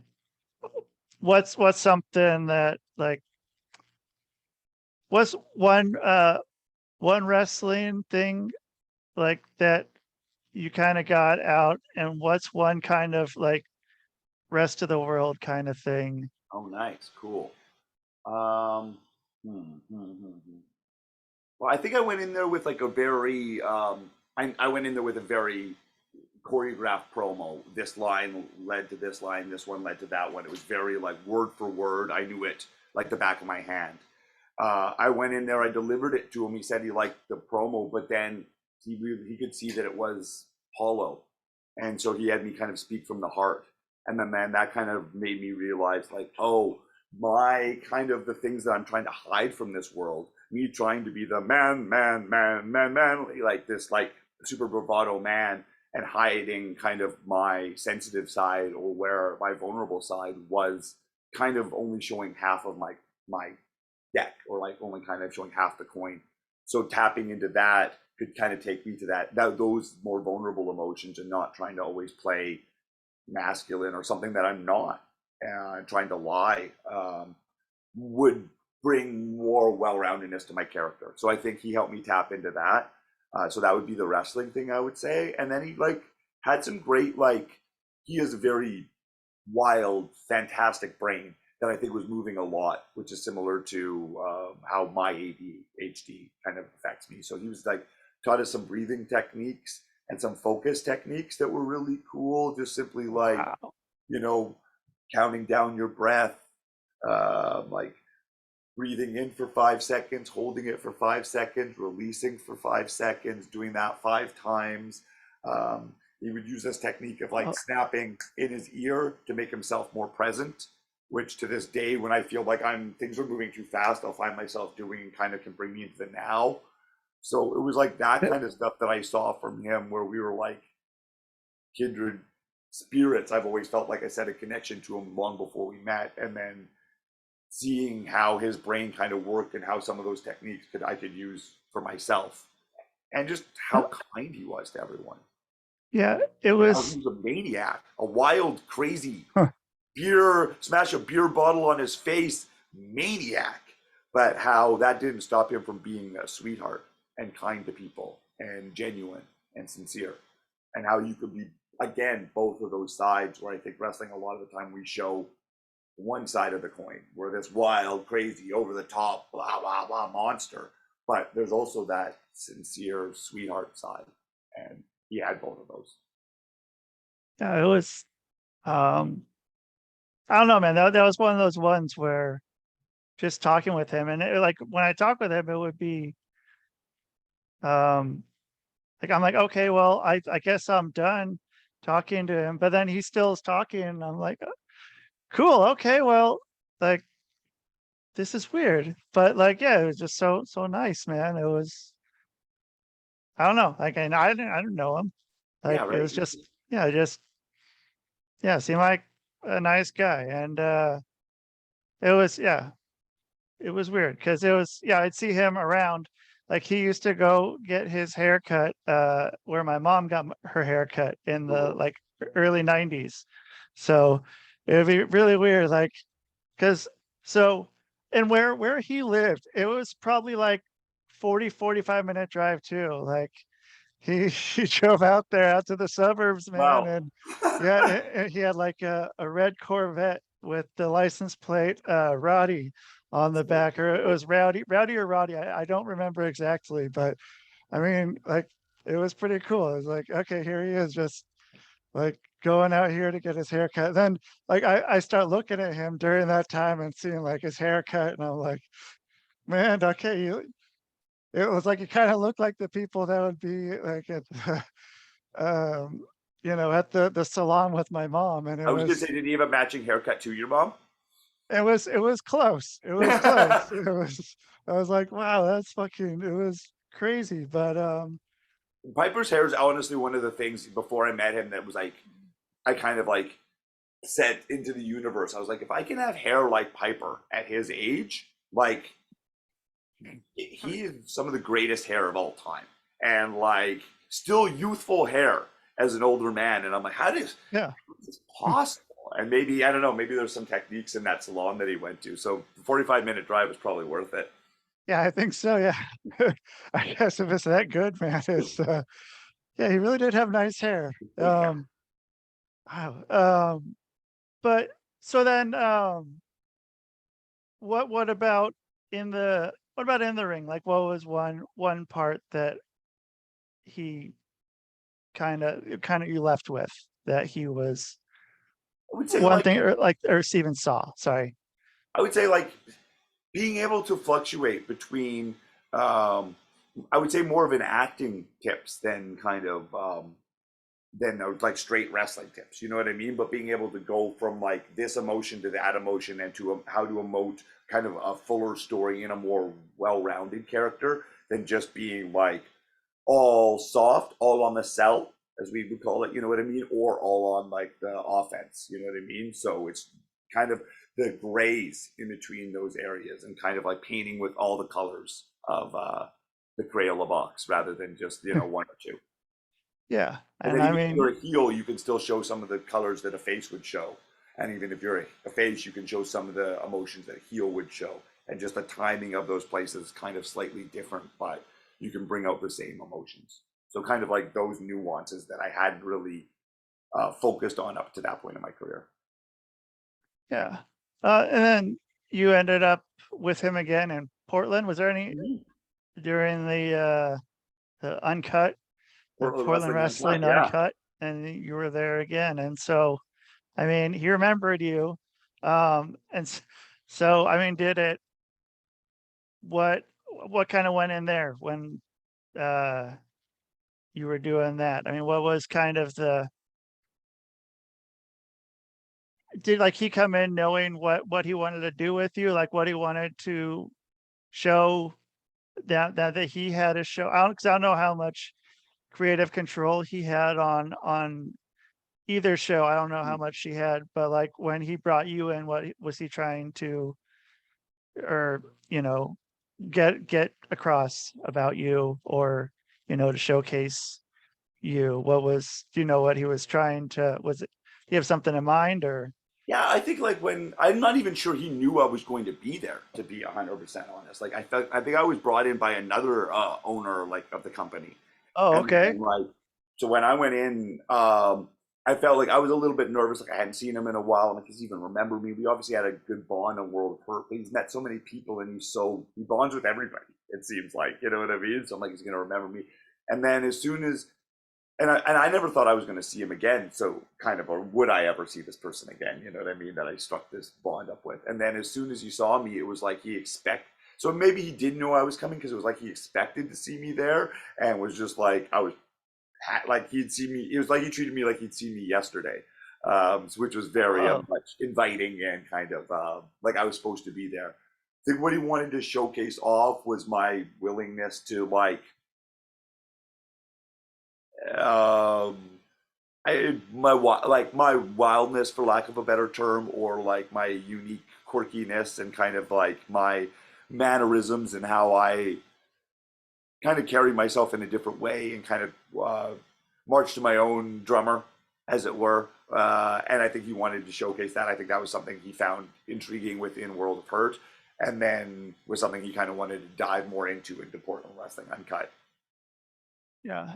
what's something that like what's one wrestling thing like that you kind of got out, and what's one kind of like rest of the world kind of thing? Oh, nice, cool. Um, Well, I think I went in there with like a very, I went in there with a very choreographed promo. This line led to this line, this one led to that one. It was very like word for word. I knew it like the back of my hand. I went in there, I delivered it to him. He said he liked the promo, but then he could see that it was hollow. And so he had me kind of speak from the heart. And then man, that kind of made me realize like, oh, my kind of the things that I'm trying to hide from this world, me trying to be the man, like this like super bravado man and hiding kind of my sensitive side or where my vulnerable side was kind of only showing half of my deck or like only kind of showing half the coin. So tapping into that could kind of take me to those more vulnerable emotions and not trying to always play masculine or something that I'm not and trying to lie would bring more well-roundedness to my character. So I think he helped me tap into that. So that would be the wrestling thing I would say. And then he like had some great like he has a very wild, fantastic brain that I think was moving a lot, which is similar to how my ADHD kind of affects me. So he was like taught us some breathing techniques and some focus techniques that were really cool. Just simply like, Wow. you know, counting down your breath, like breathing in for 5 seconds, holding it for 5 seconds, releasing for 5 seconds, doing that 5 times. He would use this technique of like Oh, snapping in his ear to make himself more present, which to this day, when I feel like things are moving too fast, I'll find myself doing and kind of can bring me into the now. So it was like that kind of stuff that I saw from him where we were like kindred spirits. I've always felt like I said a connection to him long before we met. And then seeing how his brain kind of worked and how some of those techniques I could use for myself and just how kind he was to everyone yeah, it and how he was. was a maniac, a wild, crazy Huh. smash a beer bottle on his face maniac, but how that didn't stop him from being a sweetheart and kind to people and genuine and sincere, and how you could be again, both of those sides where I think wrestling a lot of the time we show one side of the coin, where this wild, crazy, over the top, blah blah blah monster, but there's also that sincere sweetheart side, and he had both of those. Yeah, it was. Um, I don't know, man. That was one of those ones where just talking with him, and like when I talk with him, it would be um, like I'm like, okay, well, I guess I'm done talking to him, but then he still is talking, and I'm like, cool, okay, well, like this is weird, but like, yeah, it was just so nice, man. It was, I don't know, like, and I didn't know him, Yeah, like it right. was just, yeah, just yeah, seemed like a nice guy, and it was, yeah, it was weird because it was, yeah, I'd see him around. Like he used to go get his hair cut where my mom got her hair cut in the Oh, like early 90s. So it would be really weird, like, because so and where he lived, it was probably like 45-minute drive too. Like he drove out there out to the suburbs, man, wow. and yeah, and he had like a red Corvette with the license plate Roddy on the So back, or it cool. was Rowdy or Roddy. I don't remember exactly, but I mean, like it was pretty cool. It was like, okay, here he is, just like going out here to get his haircut. Then like I start looking at him during that time and seeing like his haircut, and I'm like, man, okay, you. It was like it kind of looked like the people that would be like at um, at the salon with my mom, and I was gonna say, did he have a matching haircut to your mom? it was close. It was close. It was I was like, wow, that's fucking it was crazy. But Piper's hair is honestly one of the things before I met him that was like I kind of like set into the universe. I was like, if I can have hair like Piper at his age, like he is some of the greatest hair of all time, and like still youthful hair as an older man. And I'm like, yeah. how is this possible? And maybe I don't know, maybe there's some techniques in that salon that he went to. So the 45-minute drive was probably worth it. Yeah, I think so, yeah. I guess if it's that good, man, it's yeah, he really did have nice hair. Wow. But so then what about what about in the ring? Like what was one part that he kind of you left with that he was I would say one like thing or Steven saw, sorry. I would say like being able to fluctuate between I would say more of an acting tips than kind of like straight wrestling tips. You know what I mean? But being able to go from like this emotion to that emotion and to how to emote kind of a fuller story in a more well-rounded character than just being like all soft, all on the sell, as we would call it. You know what I mean? Or all on like the offense. You know what I mean? So it's kind of the grays in between those areas and kind of like painting with all the colors of the Crayola box rather than just one or two. Yeah. And And then I even if mean, you're a heel, you can still show some of the colors that a face would show. And even if you're a face, you can show some of the emotions that a heel would show. And just the timing of those places is kind of slightly different, but you can bring out the same emotions. So kind of like those nuances that I hadn't really focused on up to that point in my career. yeah. And then you ended up with him again in Portland. Was there any Mhm. during the uncut, the Portland Portland Wrestling Uncut, Wrestling yeah. Uncut, and you were there again. And so, I mean, he remembered you. And so, I mean, did it, what, what kind of went in there when, uh, you were doing that? I mean, what was kind of did like he come in knowing what he wanted to do with you, like what he wanted to show that he had a show? I don't, because I don't know how much creative control he had on either show. I don't know how much he had, but like when he brought you in, what was he trying to, or you know, get across about you, or to showcase you? What was, do you know what he was trying to, was it, do you have something in mind, or Yeah, I think like when I'm not even sure he knew I was going to be there, to be 100% honest. Like I think I was brought in by another owner like of the company. oh, And okay. then like so when I went in, I felt like I was a little bit nervous, like I hadn't seen him in a while. I'm like, does he even remember me? We obviously had a good bond on World of Hurt, but he's met so many people and he bonds with everybody. It seems like, you know what I mean? So I'm like, he's gonna remember me. And then as soon as and I never thought I was going to see him again. So kind of, or would I ever see this person again? You know what I mean? That I struck this bond up with. And then as soon as he saw me, it was like he expect. So maybe he didn't know I was coming because it was like he expected to see me there and was just like I was like he'd see me. It was like he treated me like he'd seen me yesterday, which was very Oh, much inviting and kind of like I was supposed to be there. I think what he wanted to showcase off was my willingness to um, my wildness, for lack of a better term, or like my unique quirkiness and kind of like my mannerisms and how I kind of carry myself in a different way and kind of march to my own drummer, as it were. And I think he wanted to showcase that. I think that was something he found intriguing within World of Hurt, and then was something he kind of wanted to dive more into Portland Wrestling Uncut. yeah.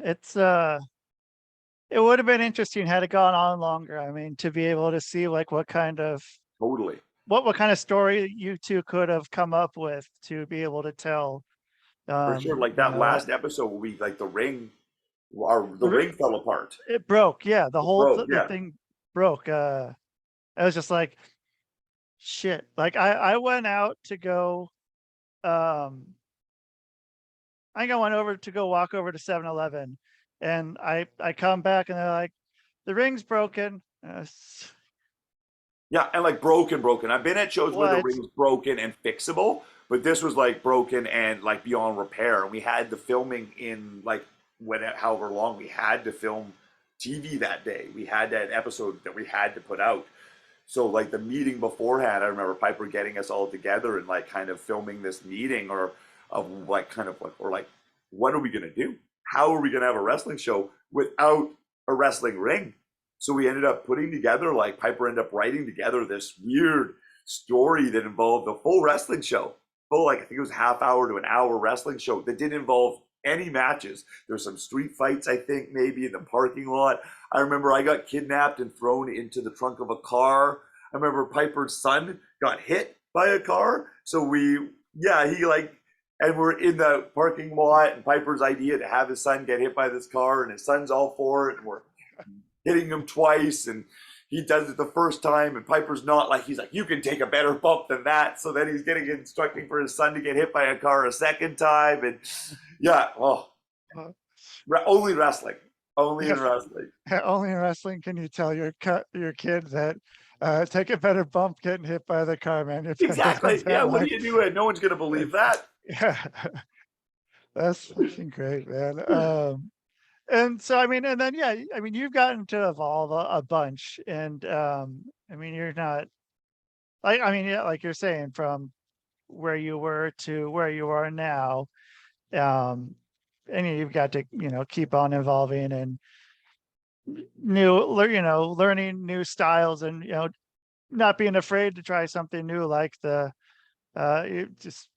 It would have been interesting had it gone on longer. I mean, to be able to see like Totally. what kind of story you two could have come up with to be able to tell. For sure. Like You that know, last episode where we like the the ring fell apart. it broke. Yeah, It broke, the yeah. thing broke. I was just like, shit. Like I went out to go. Um, I think I went over to go walk over to 7-Eleven, and I come back and they're like, the ring's broken. Yeah, and like broken. I've been at shows where the What? ring's broken and fixable, but this was like broken and like beyond repair. And we had the filming in like however long we had to film TV that day. We had that episode that we had to put out. So like the meeting beforehand, I remember Piper getting us all together and like kind of filming this meeting or of like kind of like or like what are we gonna do? How are we gonna have a wrestling show without a wrestling ring? So we ended up putting together like Piper ended up writing together this weird story that involved a full wrestling show. Full like I think it was half hour to an hour wrestling show that didn't involve any matches. There's some street fights, I think, maybe in the parking lot. I remember I got kidnapped and thrown into the trunk of a car. I remember Piper's son got hit by a car. So he like, and we're in the parking lot, and Piper's idea to have his son get hit by this car, and his son's all for it, and we're hitting him twice, and he does it the first time, and Piper's not like, he's like, you can take a better bump than that. So then he's getting instructing for his son to get hit by a car a second time, and yeah, well, Uh, only wrestling, only in Yes, wrestling. only in wrestling can you tell your kid that take a better bump getting hit by the car, man. You're better than Exactly. Yeah. that. What do Like, you do? No one's gonna believe that. yeah, that's fucking great, man. And so I mean, and then yeah, I mean, you've gotten to evolve a bunch, and I mean, you're not like I mean, yeah, like you're saying, from where you were to where you are now, um, and you've got to keep on evolving and learning new styles, and not being afraid to try something new, like just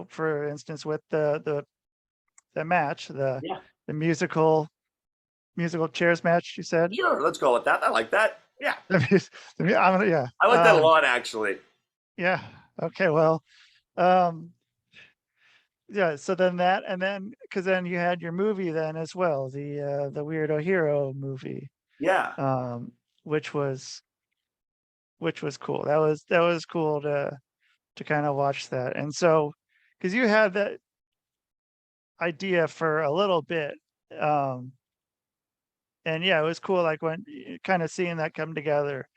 for instance with the match, Yeah. the musical chairs match, you said. Sure. Let's call it that. I like that. Yeah. Yeah, I like that a lot, actually. yeah, okay, well, um yeah, so then that, and then because then you had your movie then as well, the Weirdo Hero movie, Yeah. um which was cool. That was cool to kind of watch that. And so, because you had that idea for a little bit, um and yeah, it was cool, like when kind of seeing that come together.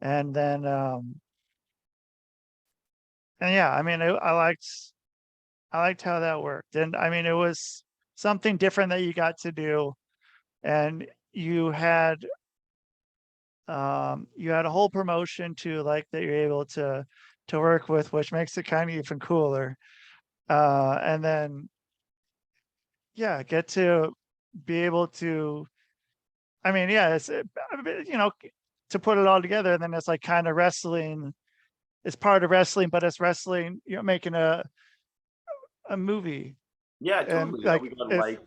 And then and yeah, I mean, I liked how that worked. And I mean, it was something different that you got to do, and you had a whole promotion too, like, that you're able to work with, which makes it kind of even cooler. And then yeah, get to be able to, I mean, yeah, to put it all together, and then it's like kind of wrestling. It's part of wrestling, but it's wrestling, making a movie, Yeah. and Totally. Yeah. like We got it's like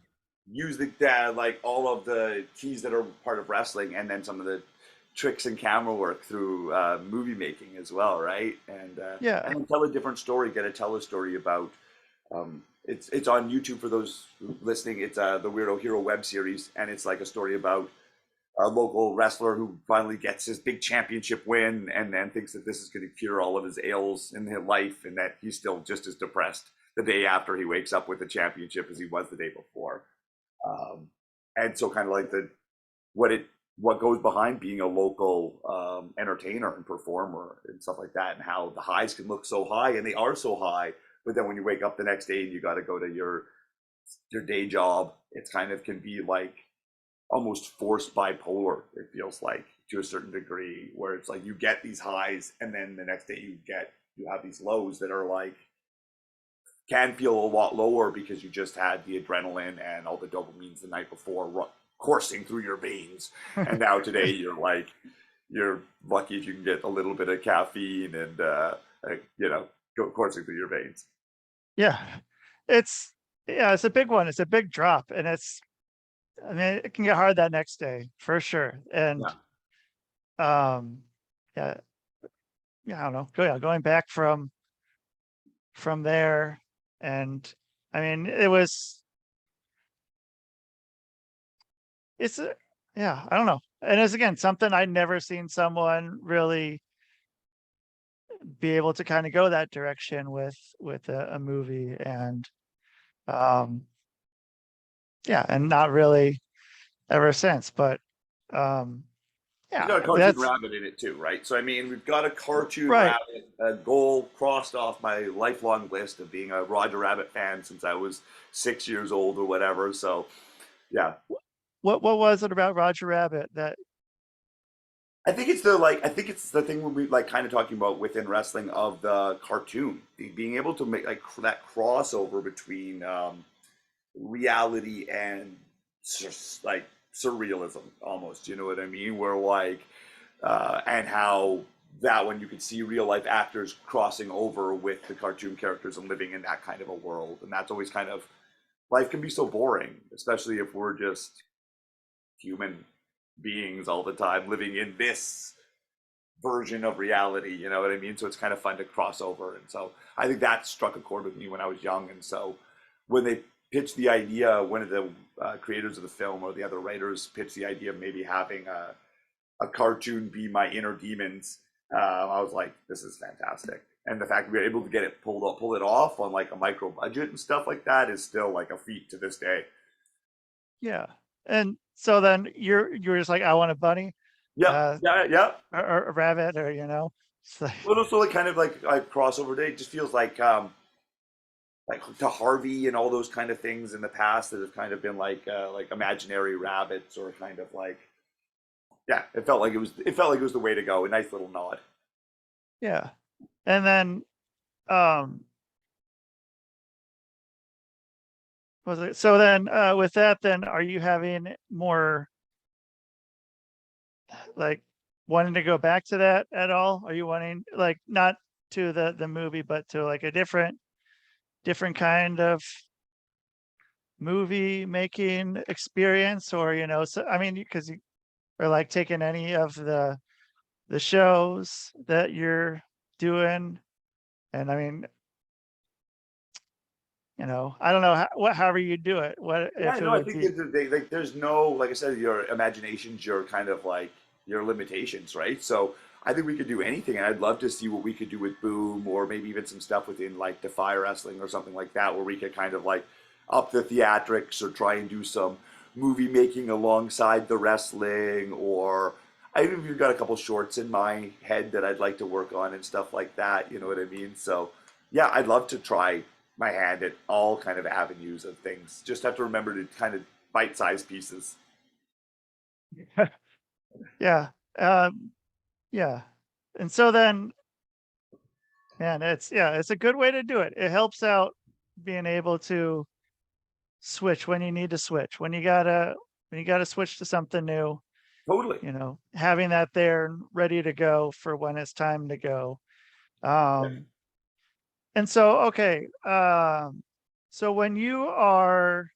use the like all of the keys that are part of wrestling, and then some of the tricks and camera work through movie making as well, right? Yeah. And then tell a different story. Get to tell a story about. It's on YouTube for those listening. It's the Weirdo Hero web series, and it's like a story about a local wrestler who finally gets his big championship win, and then thinks that this is going to cure all of his ails in his life, and that he's still just as depressed the day after he wakes up with the championship as he was the day before. Um, and so, kind of like the what it what goes behind being a local entertainer and performer and stuff like that, and how the highs can look so high, and they are so high, but then when you wake up the next day and you got to go to your day job, it's kind of can be like almost forced bipolar. It feels like to a certain degree, where it's like you get these highs, and then the next day you have these lows that are like can feel a lot lower because you just had the adrenaline and all the dopamines the night before coursing through your veins, and now today you're lucky if you can get a little bit of caffeine and you know, go coursing through your veins. Yeah. It's yeah, it's a big one. It's a big drop, and I mean, it can get hard that next day for sure. And Yeah. um yeah, yeah, I don't know. Going back from there, and I mean, it's a yeah, I don't know. And it's again something I'd never seen someone really be able to kind of go that direction with a movie. And um yeah, and not really ever since. But um It's yeah, got a cartoon that's rabbit in it too, right? So I mean, we've got a cartoon right. rabbit, a goal crossed off my lifelong list of being a Roger Rabbit fan since I was 6 years old or whatever. So yeah, What was it about Roger Rabbit that I think it's the thing when we like kind of talking about within wrestling of the cartoon, being able to make like that crossover between reality and just like surrealism almost. You know what I mean? Where like and how that when you could see real life actors crossing over with the cartoon characters and living in that kind of a world, and that's always kind of life can be so boring, especially if we're just human beings all the time living in this version of reality, you know what I mean? So it's kind of fun to cross over. And so I think that struck a chord with me when I was young. And so when they pitched the idea, one of the creators of the film or the other writers pitched the idea of maybe having a cartoon be my inner demons, I was like, this is fantastic. And the fact we were able to get it pull it off on like a micro budget and stuff like that is still like a feat to this day. yeah. And so then you're just like, I want a bunny, Yep, uh, yeah, yeah. or a rabbit, or it's like, But also like kind of like crossover day. It just feels like to Harvey and all those kind of things in the past that have kind of been like imaginary rabbits or kind of like yeah, it felt like it was the way to go. A nice little nod. yeah. And then um was it so then with that, then are you having more like wanting to go back to that at all? Are you wanting like not to the movie, but to like a different kind of movie making experience? Or so I mean, because you are like taking any of the shows that you're doing. And I mean, I don't know however you do it, what Yeah, if it no, I would think be. like there's no like I said, your imagination's your kind of like your limitations, right? So I think we could do anything, and I'd love to see what we could do with Boom, or maybe even some stuff within like Defy Wrestling or something like that, where we could kind of like up the theatrics or try and do some movie making alongside the wrestling, or I even got a couple shorts in my head that I'd like to work on and stuff like that. You know what I mean? So yeah, I'd love to try my hand at all kind of avenues of things. Just have to remember to kind of bite-sized pieces. Yeah. Yeah. And so then, man, it's a good way to do it. It helps out being able to switch when you need to switch, when you gotta switch to something new, Totally. having that there and ready to go for when it's time to go. Um, and so, okay, so when you are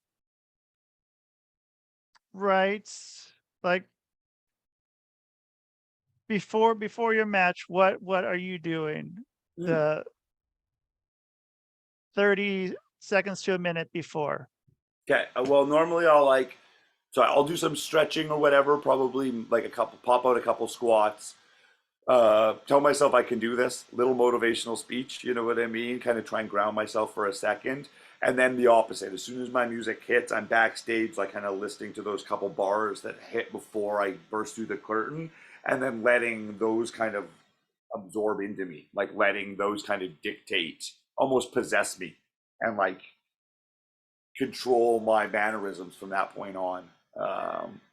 right? Like before your match, what are you doing? Mm. The 30 seconds to a minute before. Okay. Well, normally I'll do some stretching or whatever, probably like pop out a couple squats, tell myself I can do this, little motivational speech, you know what I mean? Kind of try and ground myself for a second. And then the opposite. As soon as my music hits, I'm backstage, like kind of listening to those couple bars that hit before I burst through the curtain, and then letting those kind of absorb into me, like letting those kind of dictate, almost possess me, and like control my mannerisms from that point on.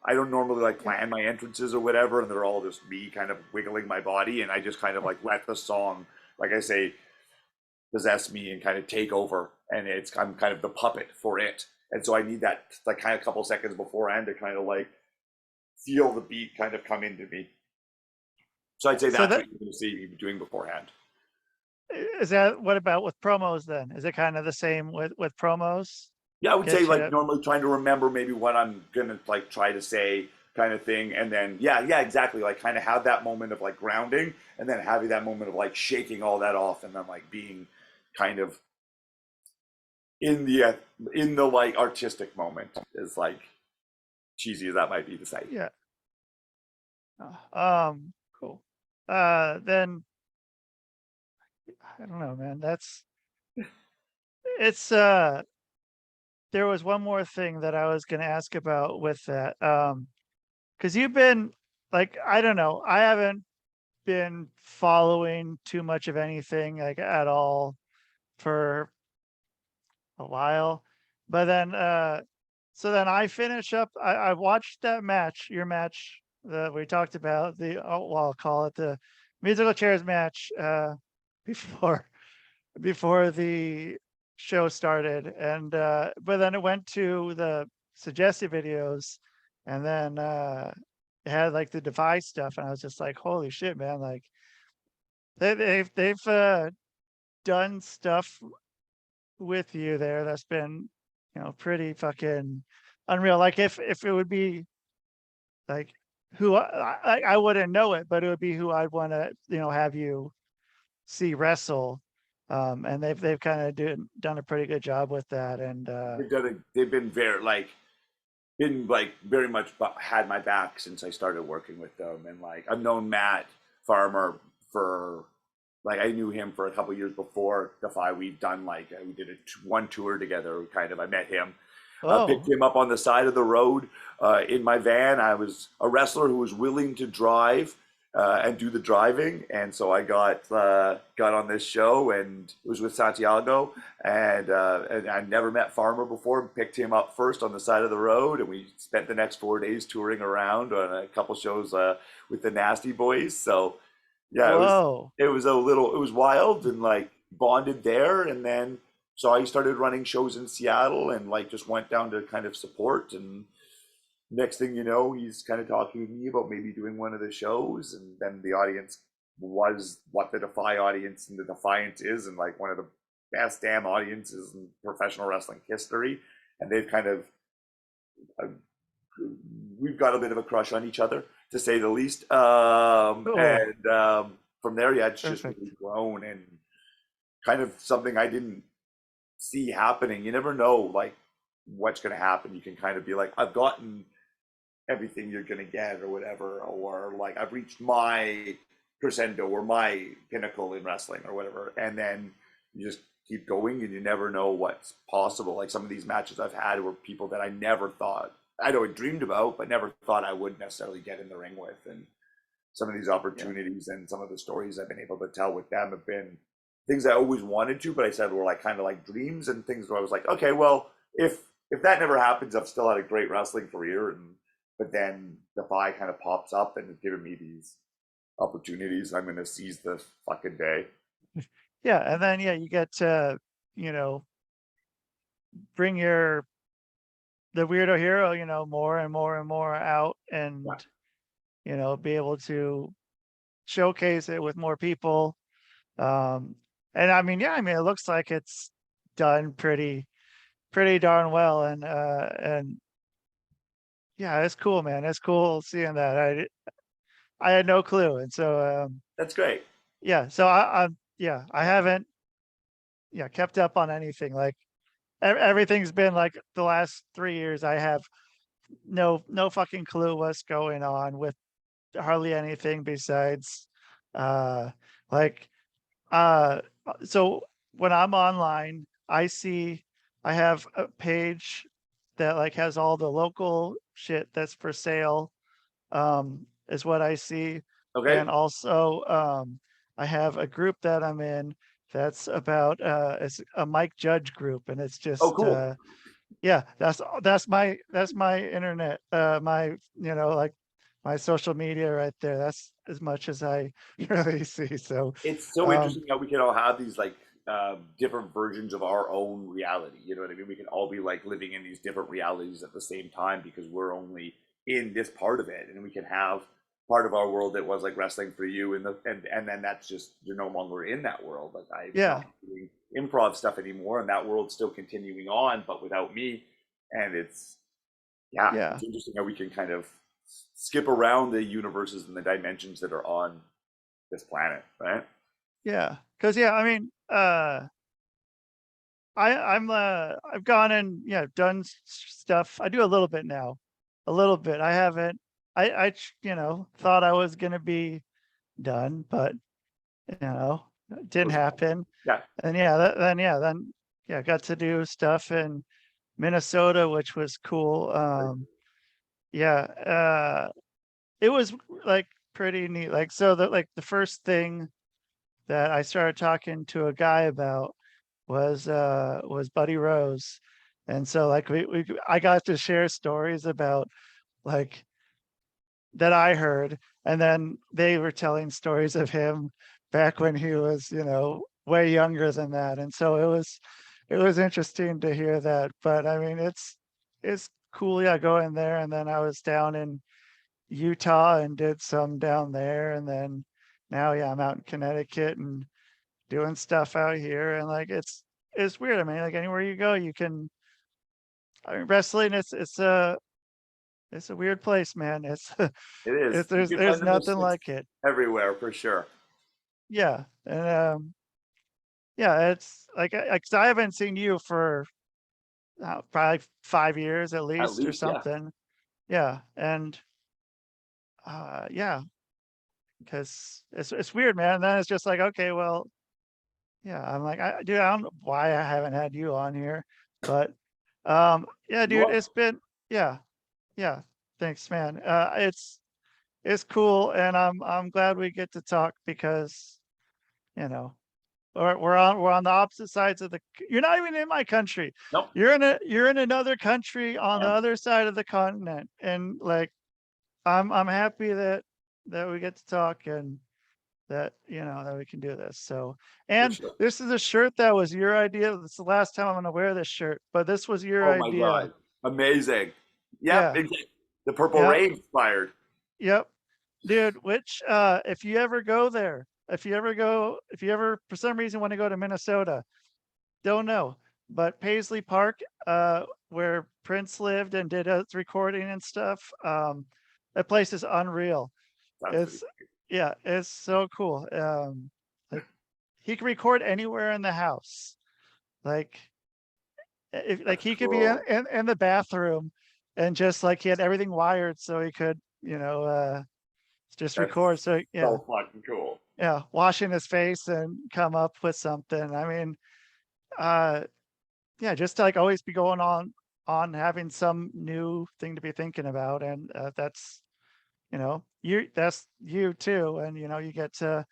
I don't normally like Yeah. plan my entrances or whatever, and they're all just me kind of wiggling my body, and I just kind of like let the song, like I say, possess me and kind of take over, and I'm kind of the puppet for it, and so I need that like kind of couple seconds beforehand to kind of like feel the beat kind of come into me. So I'd say So that's that what you're going to see me doing beforehand. is that what about with promos then? Is it kind of the same with promos? Yeah, I would say Get like you normally trying to remember maybe what I'm gonna like try to say kind of thing. And then yeah, exactly. Like kind of have that moment of like grounding and then having that moment of like shaking all that off and then like being kind of in the uh, in the like artistic moment is like cheesy as that might be to say. yeah. Cool. Then I don't know, man. It's there was one more thing that I was gonna ask about with that. Because you've been like, I don't know, I haven't been following too much of anything like at all for a while. But then so then I finish up I watched that match, your match that we talked about, the well, I'll call it the musical chairs match before before the show started. And but then it went to the suggested videos, and then it had like the device stuff, and I was just like, holy shit, man, like they've done stuff with you there that's been, pretty fucking unreal. Like if it would be like who I wouldn't know it, but it would be who I'd want to, have you see wrestle. And they've kind of done a pretty good job with that. And They've been very much had my back since I started working with them, and like I've known Matt Farmer for like I knew him for a couple years before Defy. We've done like we did one tour together. Kind of, I met him, picked oh, him up on the side of the road in my van. I was a wrestler who was willing to drive and do the driving, and so I got on this show, and it was with Santiago, and I never met Farmer before. Picked him up first on the side of the road, and we spent the next 4 days touring around on a couple shows with the Nasty Boys. So yeah, whoa, it was wild and like bonded there, and then so I started running shows in Seattle and like just went down to kind of support. And next thing you know, he's kind of talking to me about maybe doing one of the shows, and then the audience was what the Defy audience and the Defiant is, and like one of the best damn audiences in professional wrestling history. And they've kind of uh, we've got a bit of a crush on each other, to say the least. cool, And From there, yeah, it's just perfect. really grown and kind of something I didn't see happening. You never know, like what's going to happen. You can kind of be like, I've gotten everything you're going to get, or whatever, or like I've reached my crescendo or my pinnacle in wrestling, or whatever, and then you just keep going, and you never know what's possible. Like some of these matches I've had were people that I never thought I'd always dreamed about, but never thought I would necessarily get in the ring with. And some of these Yeah, opportunities and some of the stories I've been able to tell with them have been things I always wanted to, but I said were like kind of like dreams, and things where I was like, okay, well, if that never happens, I've still had a great wrestling career. And but then Defy kind of pops up and has given me these opportunities. I'm going to seize the fucking day. yeah, and then yeah, you get to, you know, bring your the weirdo hero, more and more and more out, Yeah. and be able to showcase it with more people. Um, and I mean, yeah, I mean, it looks like it's done pretty darn well. And yeah, it's cool, man. It's cool seeing that. I had no clue, and so That's great. yeah. So yeah, I haven't yeah kept up on anything. Like everything's been like the last 3 years. I have no fucking clue what's going on with hardly anything besides uh like so when I'm online, I have a page that like has all the local shit that's for sale, is what I see. Okay. And also, I have a group that I'm in that's about it's a Mike Judge group, and it's Oh, just cool. yeah, that's my internet, my like my social media right there. That's as much as I really see. So It's so um interesting how we can all have these like different versions of our own reality. You know what I mean? We can all be like living in these different realities at the same time because we're only in this part of it, and we can have part of our world that was like wrestling for you, and then that's just you're no longer in that world. Like I'm yeah, not doing improv stuff anymore, and that world's still continuing on, but without me. And it's yeah, yeah, it's interesting how we can kind of skip around the universes and the dimensions that are on this planet, right? yeah. Because yeah, I mean, I've gone and yeah done stuff. I do a little bit now, a little bit. I haven't. Thought I was gonna be done, but it didn't Those- happen. Yeah. And then yeah, got to do stuff in Minnesota, which was cool. Yeah, it was like pretty neat. Like so, the first thing that I started talking to a guy about was Buddy Rose, and so like we I got to share stories about like that I heard, and then they were telling stories of him back when he was, way younger than that, and so it was interesting to hear that. But I mean, it's cool, yeah, going there, and then I was down in Utah and did some down there, and then now, yeah, I'm out in Connecticut and doing stuff out here, and like it's weird. I mean, like anywhere you go, you can. I mean, wrestling, it's a weird place, man. It's It is. You can there's find the nothing misfits like it. everywhere for sure. Yeah, and yeah, it's like 'cause I haven't seen you for probably 5 years at At least or least, yeah. something. Yeah, and yeah, because it's weird, man. And then it's just like, okay, well, yeah. I'm like, dude, I don't know why I haven't had you on here, but yeah, You dude, are. it's been yeah, yeah. Thanks, man. It's cool, and I'm glad we get to talk because you know we're on the opposite sides of the. You're not even in my country. Nope. You're in another country on the And other side of the continent, and like I'm happy that we get to talk and that that we can do this. So, for and sure. this is a shirt that was your idea. This is the last time I'm gonna wear this shirt, but this was your Oh my idea. God. Amazing. Yep. Yeah, The Purple yep, Rain inspired. yep, dude. Which if you ever go there, if you ever for some reason want to go to Minnesota, don't know, but Paisley Park, where Prince lived and did his recording and stuff, that place is unreal. That's pretty It's yeah, it's so cool. Like he can record anywhere in the house. Like if like that's he could be cool. in the bathroom and just like he had everything wired so he could, just That's record. So yeah, so fucking cool. yeah, washing his face and come up with something. I mean, uh yeah, just to like always be going on having some new thing to be thinking about. And that's that's you too. And you get to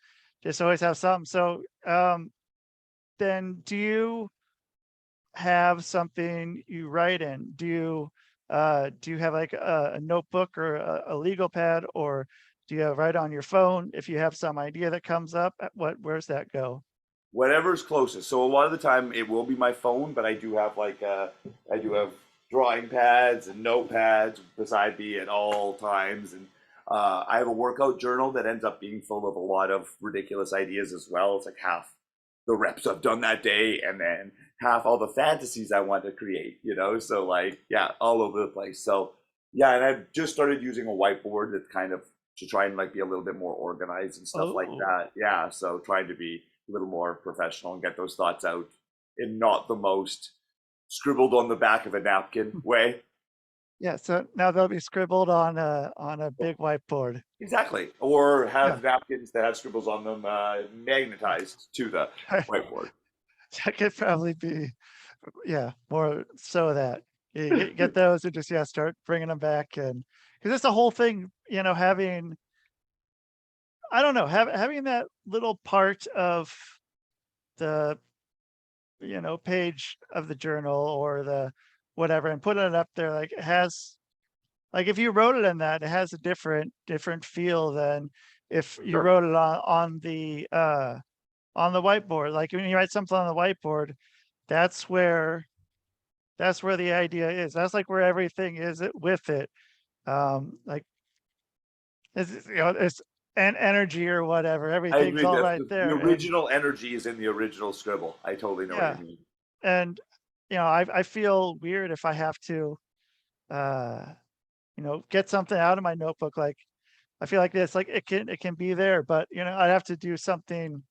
just always have something. So then do you have something you write in? Do you have like a notebook or a legal pad, or do you write on your phone if you have some idea that comes up? Where's that go? Whatever's closest. So a lot of the time it will be my phone, but I do have drawing pads and notepads beside me at all times, and I have a workout journal that ends up being full of a lot of ridiculous ideas as well. It's like half the reps I've done that day, and then half all the fantasies I want to create. So like yeah, all over the place. So Yeah, and I've just started using a whiteboard that kind of to try and like be a little bit more organized and stuff like Oh, that. Yeah, so trying to be a little more professional and get those thoughts out in not the most scribbled on the back of a napkin way. yeah. So now they'll be scribbled on a big whiteboard. Exactly. Or Yeah. have napkins that have scribbles on them magnetized to the whiteboard. That could probably be, yeah, more so that you get those and just, yeah, start bringing them back. And because it's the whole thing, having, I don't know, having that little part of the, page of the journal or the whatever and putting it up there, like, it has, like, if you wrote it in that, it has a different feel than if For you sure. wrote it on the whiteboard. Like, when you write something on the whiteboard, that's where that's where the idea is. That's, like, where everything is with it. Like, it's an energy or whatever. I Everything's agree all that right the there. And original energy is in the original scribble. I totally know what you yeah, mean. and I feel weird if I have to, uh, get something out of my notebook. Like, I feel like this, like, it can be there, but I'd have to do something.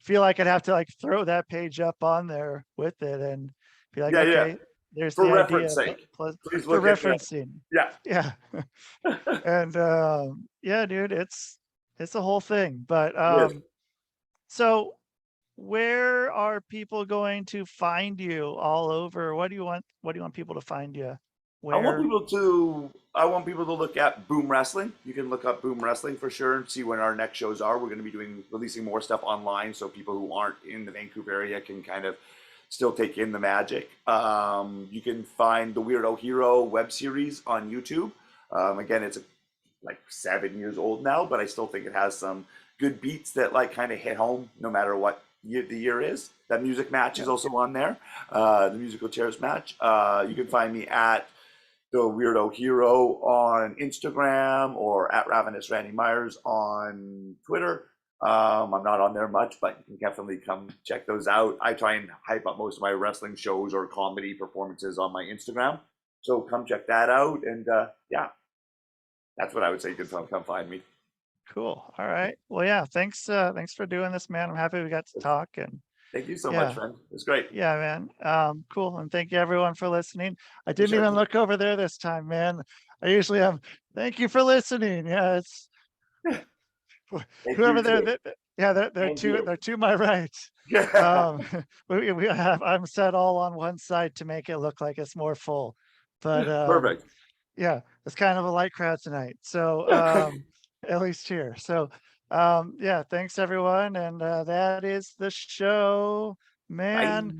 Feel like I'd have to, like, throw that page up on there with it and be like, Yeah, yeah. okay, there's For the reference idea, sake, plus please for look at the referencing. yeah. Yeah. And, yeah, dude, it's a whole thing. But, It is. so where are people going to find you all over? What do you want people to find you? Where? I want people to look at Boom Wrestling. You can look up Boom Wrestling for sure and see when our next shows are. We're going to be releasing more stuff online so people who aren't in the Vancouver area can kind of still take in the magic. You can find the Weirdo Hero web series on YouTube. Again, it's like 7 years old now, but I still think it has some good beats that like kind of hit home no matter what the year is. That music match Yeah. is also on there, the musical chairs match. You can find me at the Weirdo Hero on Instagram or at Ravenous Randy Myers on Twitter. I'm not on there much, but you can definitely come check those out. I try and hype up most of my wrestling shows or comedy performances on my Instagram. So come check that out. And yeah, that's what I would say. You can come find me. Cool. All right. Well, yeah, thanks for doing this, man. I'm happy we got to talk. And Thank you so much, yeah, friend. It's great. yeah, man. Cool. And thank you everyone for listening. I For didn't sure. even look over there this time, man. I usually have, thank you for listening. Yeah, it's Thank you whoever they're, too. yeah, they're And you. to my right. Um, I'm set all on one side to make it look like it's more full. But Perfect. yeah, it's kind of a light crowd tonight. So at least here. So yeah, thanks everyone. And that is the show, man. Bye.